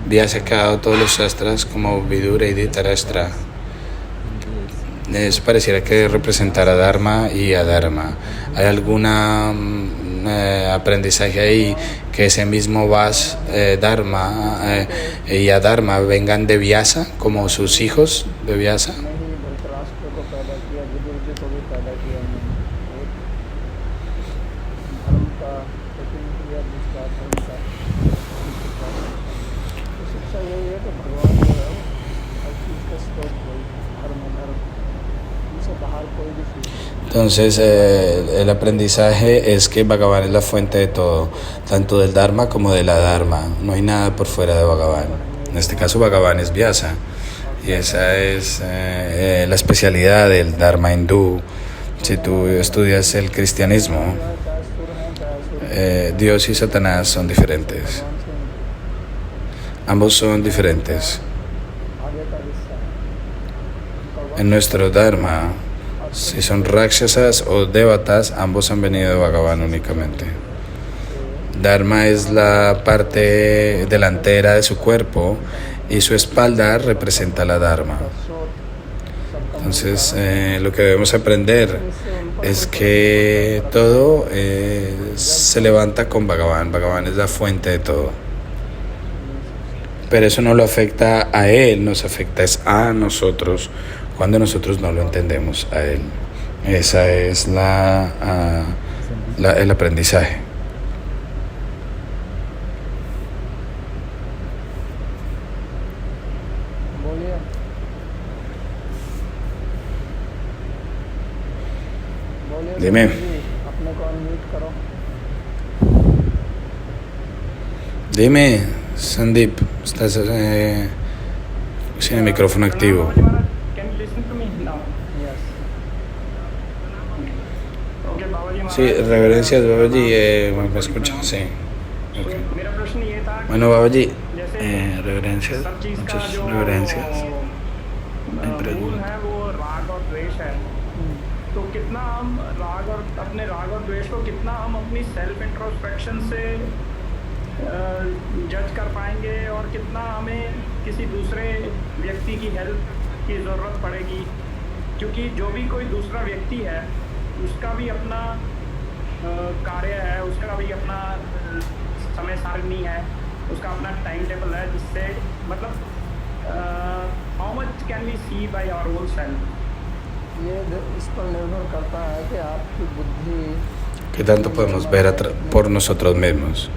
Vyasa ha dado todos los shastras como Vidura y Dhritarashtra. Eso pareciera que representara Dharma y Adharma. ¿Hay alguna aprendizaje ahí que ese mismo Dharma y Adharma vengan de Vyasa como sus hijos de Vyasa? नहीं धृतराष्ट्र को पैदा किया, विदुर जी को भी पैदा किया उन्होंने। एक धर्म का प्रतिनिधित्व, दूसरा धर्म का शिक्षा। तो शिक्षा यही है कि भगवान जो है वो हर चीज़ का स्रोत कोई धर्म उनसे बाहर कोई भी चीज़ नहीं। Entonces, el aprendizaje es que Bhagavan es la fuente de todo, tanto del Dharma como de la Dharma. No hay nada por fuera de Bhagavan. En este caso, Bhagavan es Vyasa. Y esa es la especialidad del Dharma hindú. Si tú estudias el cristianismo, चाहे सुर हैं चाहे असुर, Dios y Satanás son diferentes. भगवान से Ambos son diferentes. आगे का हिस्सा है। En nuestro Dharma, si son Rakshasas o Devatas, ambos han venido de Bhagavan únicamente. Dharma es la parte delantera de su cuerpo y su espalda representa la Dharma. Entonces, lo que debemos aprender es que todo se levanta con Bhagavan. Bhagavan es la fuente de todo. Pero eso no lo afecta a él, nos afecta es a nosotros cuando nosotros no lo entendemos a él. Esa es el aprendizaje. बोलिए। बोलिए Dime. जी, अपने को अनम्यूट करो। Dime, Sandeep, estás sin el micrófono activo. Can you listen to me now? Yes. Okay, Babaji Sí, reverencias, Babaji, ¿me escuchan? Sí. Ok. मेरा प्रश्न ये था कि Bueno, Babaji, जैसे reverencias, सब चीज का muchas जो reverencias. मूल pregunta. है वो राग और द्वेष है, तो कितना हम अपने राग और द्वेष को कितना हम अपनी सेल्फ इंट्रोस्पेक्शन से जज कर पाएंगे और कितना हमें किसी दूसरे व्यक्ति की हेल्प की ज़रूरत पड़ेगी, क्योंकि जो भी कोई दूसरा व्यक्ति है उसका भी अपना कार्य है, उसका भी अपना समय सारणी है, उसका अपना टाइम टेबल है, जिससे मतलब how much can we see by our own self. ये इस पर निर्भर करता है कि आपकी बुद्धि, ¿Qué tanto podemos ver por nosotros mismos?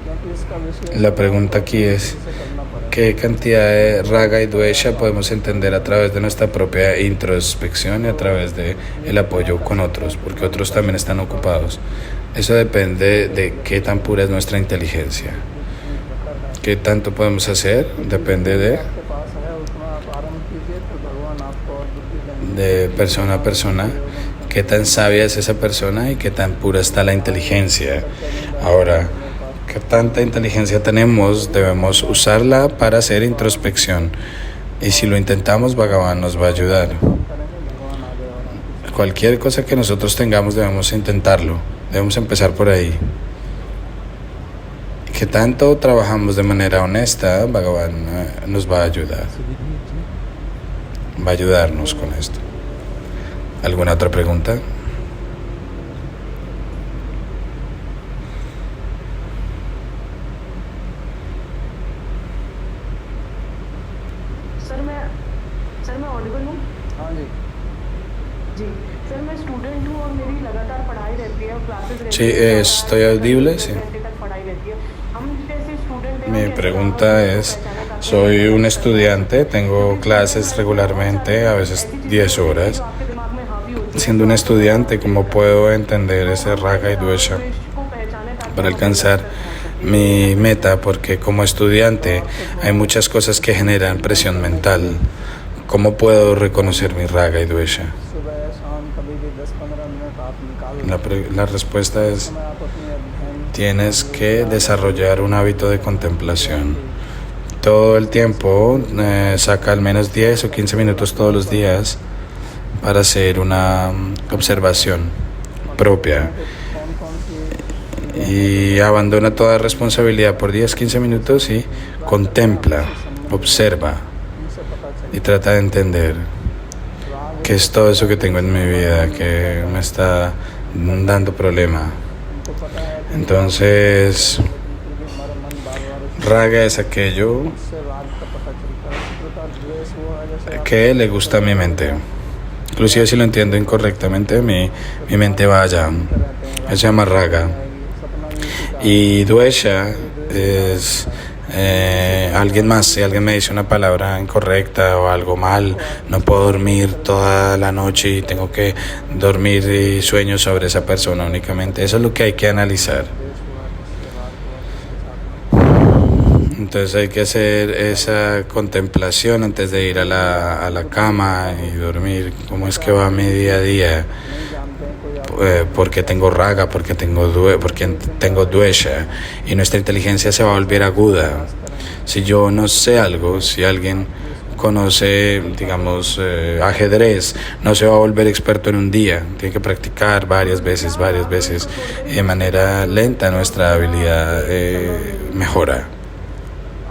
क्योंकि इसका विश्लेषण La pregunta aquí es, से करना पड़ेगा। ¿qué cantidad de raga y dvesha podemos entender a través de nuestra propia introspección y a través de el apoyo con otros? Porque otros también están ocupados. Eso depende de qué tan pura es nuestra inteligencia. ¿Qué tanto podemos hacer? Depende आपके पास है उतना आप आरंभ कीजिए, तो भगवान आपको और बुद्धि देंगे। de persona a persona, qué tan sabia es esa persona y qué tan pura está la inteligencia. Ahora, qué tanta inteligencia tenemos, debemos usarla para hacer introspección. Y si lo intentamos, Bhagavan nos va a ayudar. Cualquier cosa que nosotros tengamos, debemos intentarlo. Debemos empezar por ahí. Que tanto trabajamos de manera honesta, Bhagavan nos va a ayudar. Va a ayudarnos con esto. ¿Alguna otra pregunta? Sir मैं ऑडिबल हूँ? हाँ जी। जी सर, मैं स्टूडेंट हूँ और मेरी लगातार पढ़ाई रहती है और क्लासेस रहती Sí, है। estoy audible, sí. 10 घंटे तक पढ़ाई रहती है। हम जैसे student Mi pregunta es, soy un estudiante, tengo clases regularmente, a veces 10 horas. Siendo un estudiante, ¿cómo puedo entender ese raga y dvesha para alcanzar mi meta? Porque como estudiante hay muchas cosas que generan presión mental. ¿Cómo puedo reconocer mi raga y dvesha? सुबह शाम कभी भी 10-15 मिनट आप निकाल La respuesta es, समय आप अपने अध्ययन tienes que desarrollar un hábito de contemplación. Todo el tiempo, saca al menos 10 o 15 minutos todos los días para hacer una observación propia कौन सी y abandona toda responsabilidad por 10-15 minutos y contempla, observa उनसे पता चले y trata de entender qué es todo eso que tengo en mi vida que me está dando problema. उनको पता है कि Entonces, फिर भी हमारा मन बार बार raga es aquello उससे राग का पता चलता है। इसी प्रकार द्वेष वो है जैसे आप que le gusta a mi mente. Inclusive si lo entiendo incorrectamente, mi mente va allá. Eso se llama raga. सपना भी उसी का Y dvesha es alguien más. Si alguien me dice una palabra incorrecta o algo mal, no puedo dormir toda la noche y tengo que dormir y sueño sobre esa persona únicamente. Eso es lo que hay que analizar. Entonces hay que hacer esa contemplación antes de ir a la cama y dormir. ¿Cómo es que va mi día a día? Porque tengo raga, porque tengo dvesha, y nuestra inteligencia se va a volver aguda. Si yo no sé algo, si alguien conoce, digamos, ajedrez, no se va a volver experto en un día. Tiene que practicar varias veces, de manera lenta nuestra habilidad mejora.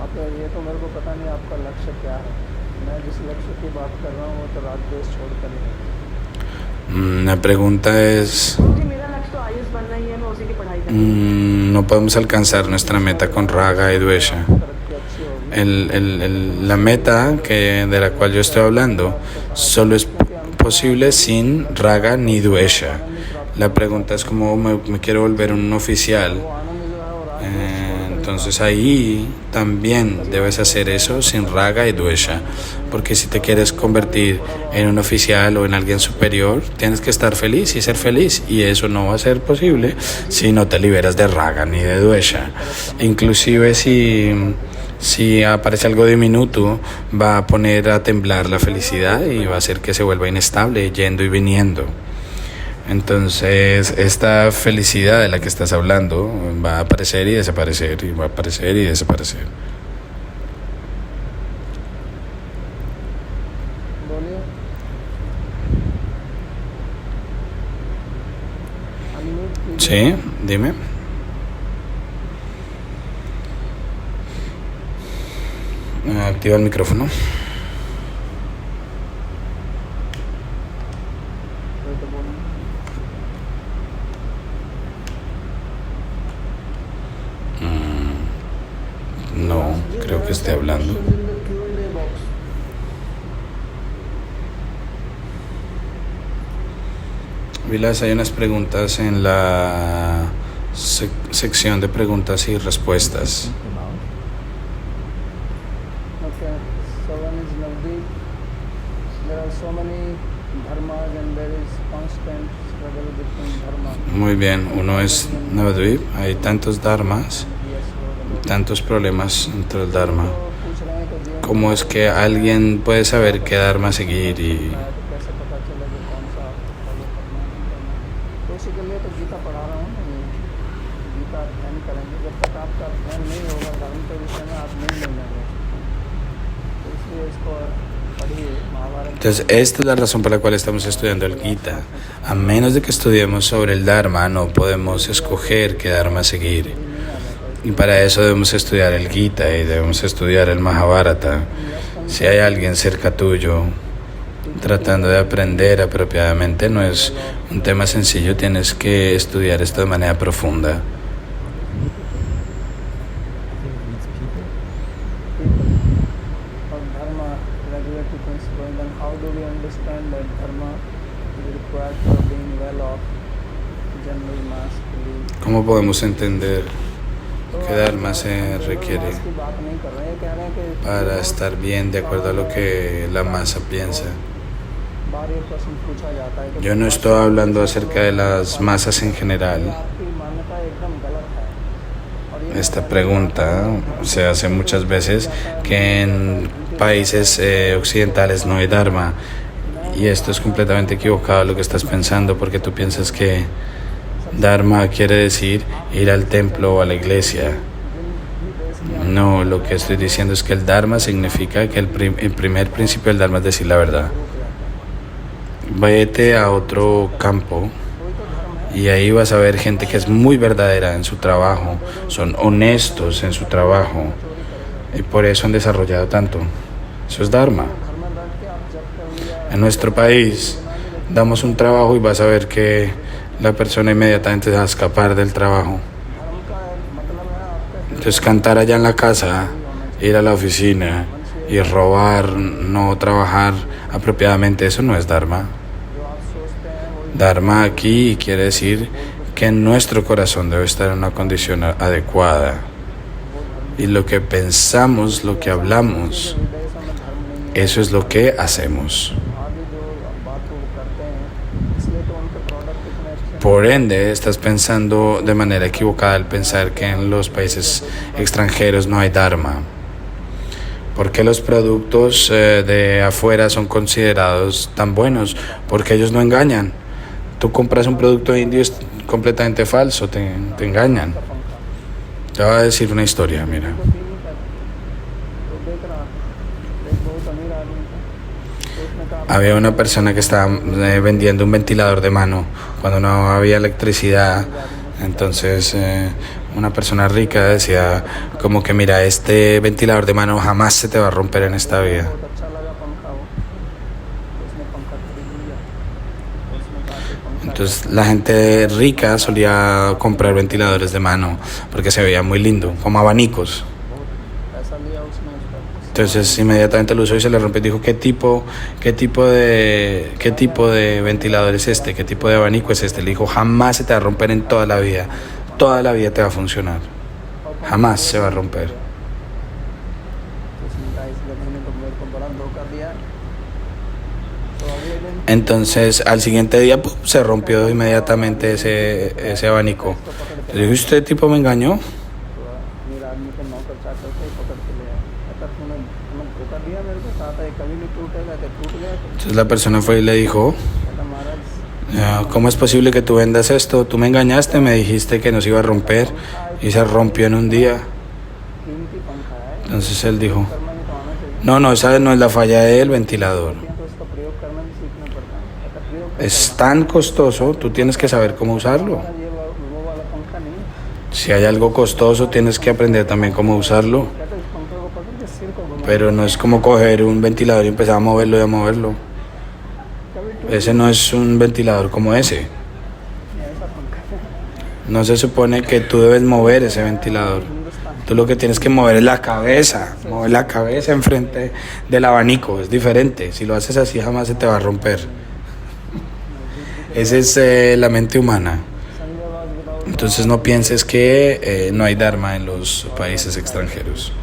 आप ये तो मेरे को पता नहीं आपका लक्ष्य क्या है। मैं जिस लक्ष्य की बात कर रहा हूँ वो तो राग द्वेष छोड़कर नहीं है। La pregunta es, जी मेरा लक्ष्य तो आईएएस बनना ही है, मैं उसी की पढ़ाई कर रही हूँ। no podemos alcanzar nuestra meta con raga y dvesha. तरक्की अच्छी होगी La meta de la cual yo estoy hablando solo es posible sin raga ni dvesha. La pregunta es cómo me quiero volver un oficial. Entonces ahí también debes hacer eso sin raga y dvesha, porque si te quieres convertir en un oficial o en alguien superior, tienes que estar feliz y ser feliz, y eso no va a ser posible si no te liberas de raga ni de dvesha. Inclusive si aparece algo diminuto, va a poner a temblar la felicidad y va a hacer que se vuelva inestable, yendo y viniendo. Entonces, esta felicidad de la que estás hablando va a aparecer y desaparecer, y va a aparecer y desaparecer. बोलिए। अनम्यूट कीजिए। Sí, dime. Activa el micrófono. कोई तो बोलिए। No, creo que esté hablando. Questions in the Q&A box. Vilas, hay unas preguntas en la sección de preguntas y respuestas. Okay, so one is Navdeep. There are so many dharmas and there is constant struggle between dharma. Muy bien, uno es Navadvip, hay tantos dharmas, tantos problemas entre el dharma. पूछ रहे हैं कि जीवन ¿Cómo es que alguien puede saber qué dharma seguir y में तो कैसे पता चले कि कौन सा फॉलो करना है नहीं करना है। तो इसी के लिए तो गीता पढ़ा रहा हूँ ना, ये गीता अध्ययन करेंगे। जब तक आपका अध्ययन नहीं होगा धर्म के विषय में, आप नहीं लेंगे। तो इसलिए इसको पढ़िए Mahabharat. Entonces, esta es la razón por la cual estamos estudiando el Gita. A menos de que estudiemos sobre el Dharma, no podemos escoger qué Dharma seguir. Y para eso debemos estudiar el Gita y debemos estudiar el Mahabharata. Si hay alguien cerca tuyo tratando de aprender apropiadamente, no es un tema sencillo, tienes que estudiar esto de manera profunda. और धर्म regulatory principle going, then how do we understand that dharma is required for being well off, general mass belief? ¿Cómo podemos entender तो que dharma se general requiere mass की बात नहीं कर रहे हैं, कह रहे हैं कि para estar bien de acuerdo a lo que la masa piensa? बार ये प्रश्न पूछा जाता है कि Yo no estoy hablando acerca de las masas en general. आपकी मान्यता एकदम गलत है और ये Esta pregunta se hace muchas veces que en países occidentales no hay dharma, y esto es completamente equivocado lo que estás pensando, porque tú piensas que dharma quiere decir ir al templo o a la iglesia. No, lo que estoy diciendo es que el dharma significa que el primer principio del dharma es decir la verdad. Váyate a otro campo y ahí vas a ver gente que es muy verdadera en su trabajo, son honestos en su trabajo y por eso han desarrollado tanto. Eso es dharma. En nuestro país damos un trabajo y vas a ver que la persona inmediatamente se va a escapar del trabajo. Entonces cantar allá en la casa, ir a la oficina y robar, no trabajar apropiadamente, eso no es dharma. Dharma aquí quiere decir que nuestro corazón debe estar en una condición adecuada. Y lo que pensamos, lo que hablamos, eso es lo que hacemos. Por ende, estás pensando de manera equivocada al pensar que en los países extranjeros no hay dharma. ¿Por qué los productos de afuera son considerados tan buenos? Porque ellos no engañan. Tú compras un producto indio, es completamente falso, te engañan. Te voy a decir una historia, mira. Había una persona que estaba vendiendo un ventilador de mano cuando no había electricidad. Entonces una persona rica decía como que mira, este ventilador de mano jamás se te va a romper en esta vida. Entonces la gente rica solía comprar ventiladores de mano porque se veía muy lindo, como abanicos. Entonces inmediatamente lo usó y se le rompió y dijo, ¿qué tipo de ventilador es este? ¿Qué tipo de abanico es este? Le dijo, jamás se te va a romper en toda la vida te va a funcionar, jamás se va a romper. Entonces al siguiente día se rompió inmediatamente ese abanico. Le dijo, ¿este tipo me engañó? Entonces la persona fue y le dijo, ¿cómo es posible que tú vendas esto? Tú me engañaste, me dijiste que nos iba a romper y se rompió en un día. Entonces él dijo, no, esa no es la falla del ventilador. Es tan costoso, tú tienes que saber cómo usarlo. Si hay algo costoso, tienes que aprender también cómo usarlo. Pero no es como coger un ventilador y empezar a moverlo y a moverlo. Ese no es un ventilador como ese. No se supone que tú debes mover ese ventilador. Tú lo que tienes que mover es la cabeza. Mover la cabeza enfrente del abanico. Es diferente. Si lo haces así, jamás se te va a romper. Esa es la mente humana. Entonces no pienses que no hay dharma en los países extranjeros.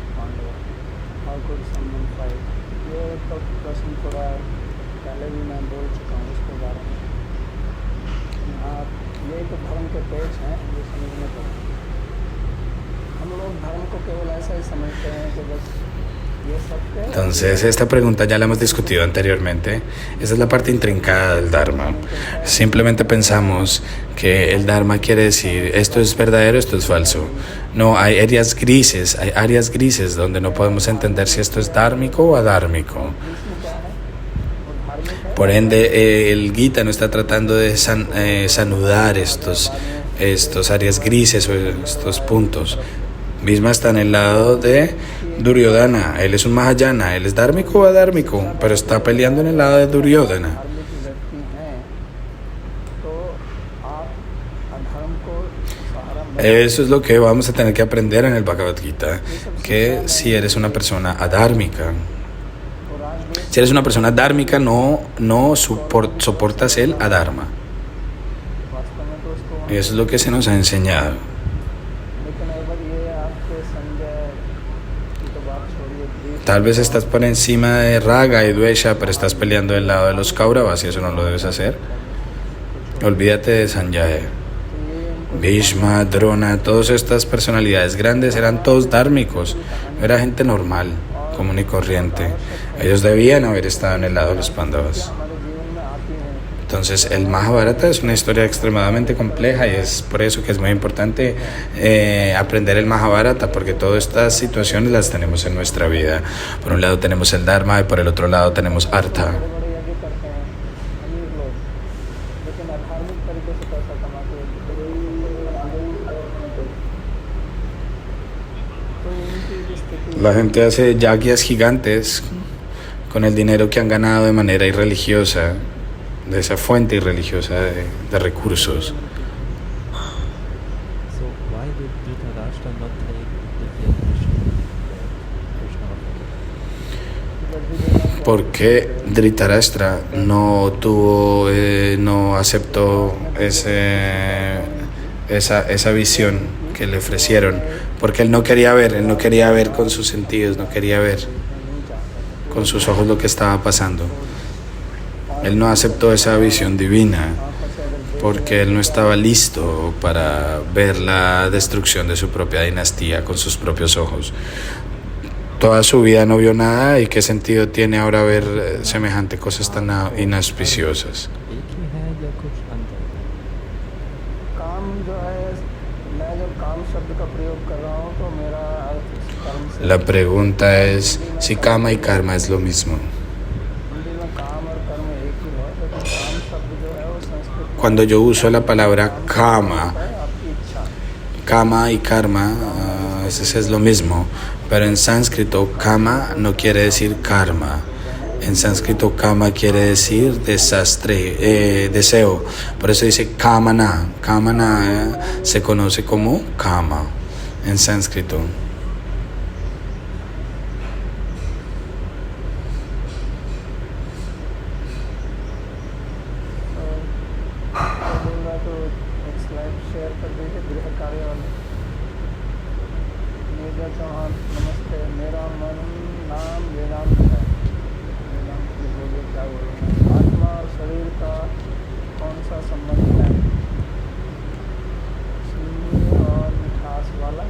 Entonces esta pregunta ya la hemos discutido anteriormente. Esa es la parte intrincada del Dharma. Simplemente pensamos que el Dharma quiere decir esto es verdadero, esto es falso. No, hay áreas grises donde no podemos entender si esto es dármico o adármico. Por ende, el Gita no está tratando de sanudar estos áreas grises o estos puntos. Bhishma está en el lado de Duryodhana, él es un Mahayana, él es dármico o adármico, pero está peleando en el lado de Duryodhana. Eso es lo que vamos a tener que aprender en el Bhagavad Gita, que si eres una persona adármica, Si eres una persona dármica, no soportas el adharma. वास्तव में तो उसको Y eso es lo que se nos ha enseñado. लेकिन अगर ये आपके संजय की तो बात छोड़िए, द्वेष Tal vez estás por encima de Raga y Dvesha, pero estás peleando del lado de los Kauravas y eso no lo debes hacer. Olvídate de Sanjaya. Bhishma, Drona, todas estas personalidades grandes eran todos dármicos, no era gente normal, común y corriente. Ellos debían haber estado en el lado de los Pandavas. हमारे जीवन में आती हैं। Entonces el Mahabharata es una historia extremadamente compleja y es por eso que es muy importante aprender el Mahabharata, porque todas estas situaciones las tenemos en nuestra vida. Por un lado tenemos el Dharma y por el otro lado tenemos Artha. बड़े बड़े यज्ञ करते हैं अमीर लोग, लेकिन अधार्मिक तरीके से पैसा कमाते हैं। तो इनकी स्थिति La gente hace yagyas gigantes con el dinero que han ganado de manera irreligiosa, de esa fuente irreligiosa de recursos. So why did Dhritarashtra not take Divya Krishna? ¿Por qué Dhritarashtra no aceptó esa visión que le ofrecieron? Porque él no quería ver con sus sentidos, no quería ver con sus ojos lo que estaba pasando. Él no aceptó esa visión divina porque él no estaba listo para ver la destrucción de su propia dinastía con sus propios ojos. Toda su vida no vio nada, y qué sentido tiene ahora ver semejante cosas tan inauspiciosas. एक ही है या कुछ अंतर? काम जो है, मैं जब काम शब्द का प्रयोग कर रहा हूँ तो मेरा अर्थ कर्म से La pregunta es si kama y karma es lo mismo. Hindi में काम और कर्म एक ही है, लेकिन काम शब्द जो है वो Sanskrit Cuando yo uso la palabra kama, में है आपकी इच्छा। kama y karma, es lo mismo, pero en sánscrito kama no quiere decir karma. En sánscrito kama quiere decir desastre, deseo. Por eso dice kamana. Kamana se conoce como kama en sánscrito. बोलूँगा तो एक slide share कर दीजिए गृह कार्य वाले। नीरजा चौहान, नमस्ते, मेरा नाम वेदांत है। वेदांत की बोलिए क्या बोलूँगा। आत्मा और शरीर का कौन सा संबंध है? चीनी और मिठास वाला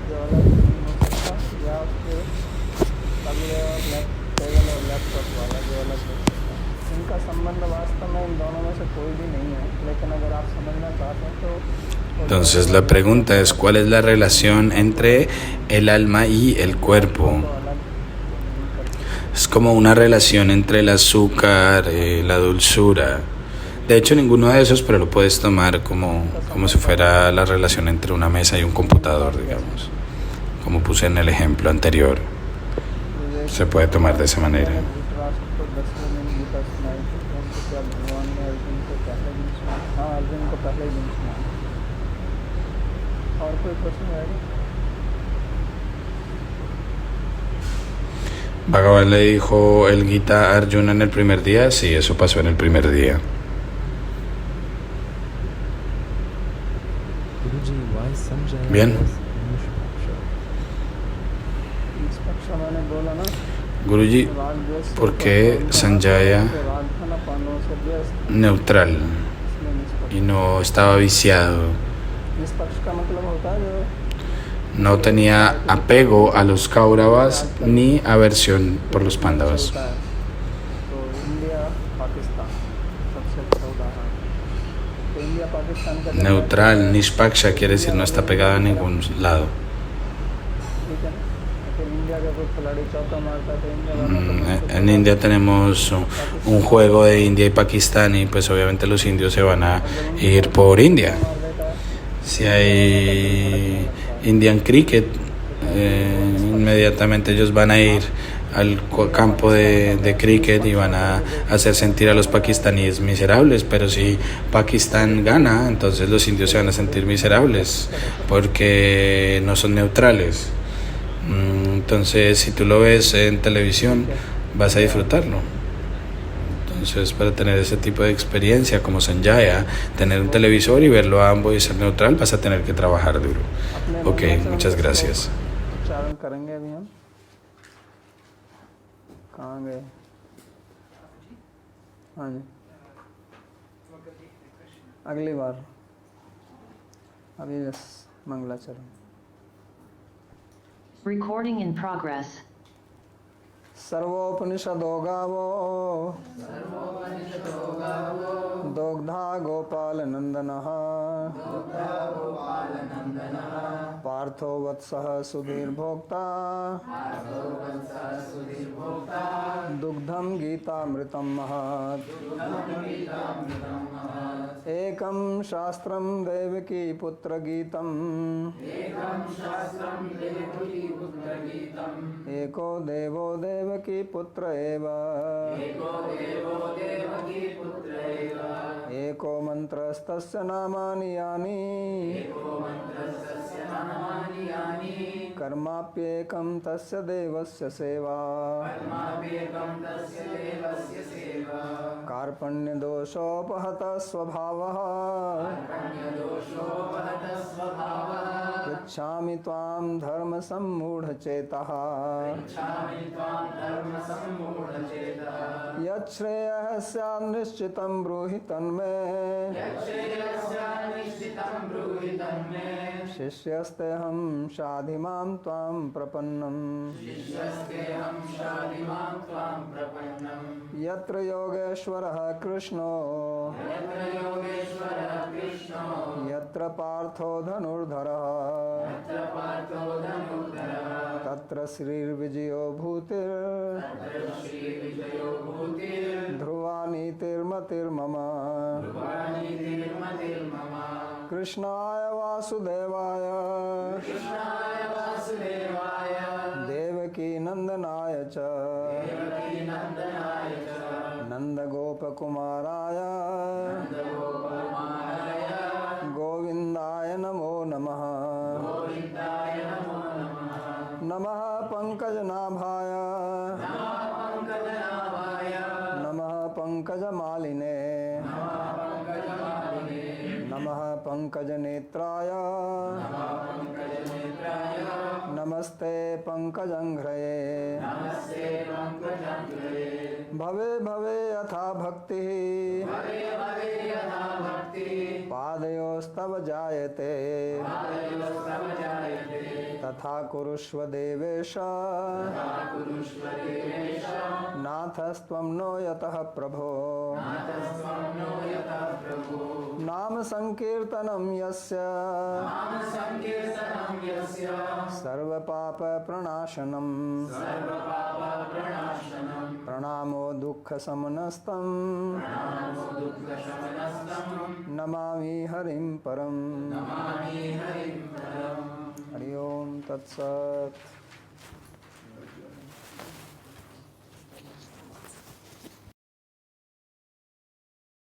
जो अलग नहीं हो सकता, या फिर तबले और टेबल और लैपटॉप वाला जो अलग हो सकता है? इनका संबंध वास्तव में इन दोनों में से कोई भी नहीं है, लेकिन अगर आप समझना चाहते हैं तो Entonces la pregunta es, ¿cuál es la relación entre el alma y el cuerpo? Es como una relación entre el azúcar, la dulzura. De hecho, ninguno de esos, pero lo puedes tomar como si fuera la relación entre una mesa y un computador, digamos. Como puse en el ejemplo anterior. Se puede tomar de esa manera. Dhritarashtra को 10वें दिन गीता सुनाई थी, परंतु क्या भगवान ने अर्जुन को पहले दिन सुना? हाँ, अर्जुन को पहले ही दिन सुना। और कोई प्रश्न है? Bhagavan le dijo el Gita a Arjuna en el primer día. Sí, eso pasó en el primer día. Guruji, why Sanjaya Bien. was Nishpaksha? निष्पक्ष मैंने बोला ना, Guruji, राग द्वेष से ¿por qué Sanjaya राग था ना, पांडवों से द्वेष, neutral इसलिए निष्पक्ष। y no estaba viciado? निष्पक्ष का मतलब होता है जो No tenía apego a los Kauravas ni aversión por los Pándavas. होता है। तो इंडिया पाकिस्तान सबसे अच्छा उदाहरण। तो इंडिया पाकिस्तान का Neutral, Nishpaksha, quiere decir no está pegado a ningún lado. ठीक है ना? फिर इंडिया का कोई खिलाड़ी चौका मारता है तो India En India tenemos un juego de India y Pakistán y pues obviamente los indios se van a ir por India. मार देता है। Si hay Indian Cricket, inmediatamente ellos van a ir al campo de cricket y van a hacer sentir a los pakistaníes miserables, pero si Pakistán gana, entonces los indios se van a sentir miserables porque no son neutrales. Entonces, si tú lo ves en televisión, vas a disfrutarlo. Entonces, para tener ese tipo de experiencia como Sanjaya, tener un televisor y verlo a ambos y ser neutral, vas a tener que trabajar duro. Ok, muchas gracias. उच्चारण करेंगे अभी हम। कहाँ गए? हाँ जी, अगली बार। अभी बस मंगलाचरण। Recording in progress. सर्वोपनिषदो गावो दोग्धा गोपालनन्दनः पार्थो वत्सः सुधीर्भोक्ता दुग्धं गीतामृतं महत् एकं शास्त्रं देवकी पुत्रगीतम् एको देवो देवकी पुत्र एव एको मंत्रस्तस्य नामानि यानि कर्माप्येकं तस्य देवस्य सेवा कार्पण्यदोषोपहतः स्वभावः पृच्छामि त्वां धर्मसम्मूढचेतः यच्छ्रेयः स्यात् निश्चितं ब्रूहि तन्मे शिष्यस्तेऽहं शाधि मां त्वां प्रपन्नम् यत्र योगेश्वरः कृष्णो यत्र पार्थो धनुर्धरः तत्र श्रीर्विजयो भूतिर् ध्रुवा नीतिर्मतिर्मम कृष्णाय वासुदेवाय देवकी नंदनाय च नंदगोपकुमाराय गोविन्दाय नमो नमः नमः पंकजनाभाय नमः पंकजमालिने नमः पंकजनेत्राय नमस्ते पंकजंघ्रये भवे भवे यथा भक्तिः पादयोस्तव जायते तथा कुरुष्व देवेश नाथस्त्वं नो यतः प्रभो नाम संकीर्तनं यस्य सर्वपाप प्रणाशनम् प्रणामो दुःख समनस्तम् नमामि हरिं परम् हरि ओम तत्सत्।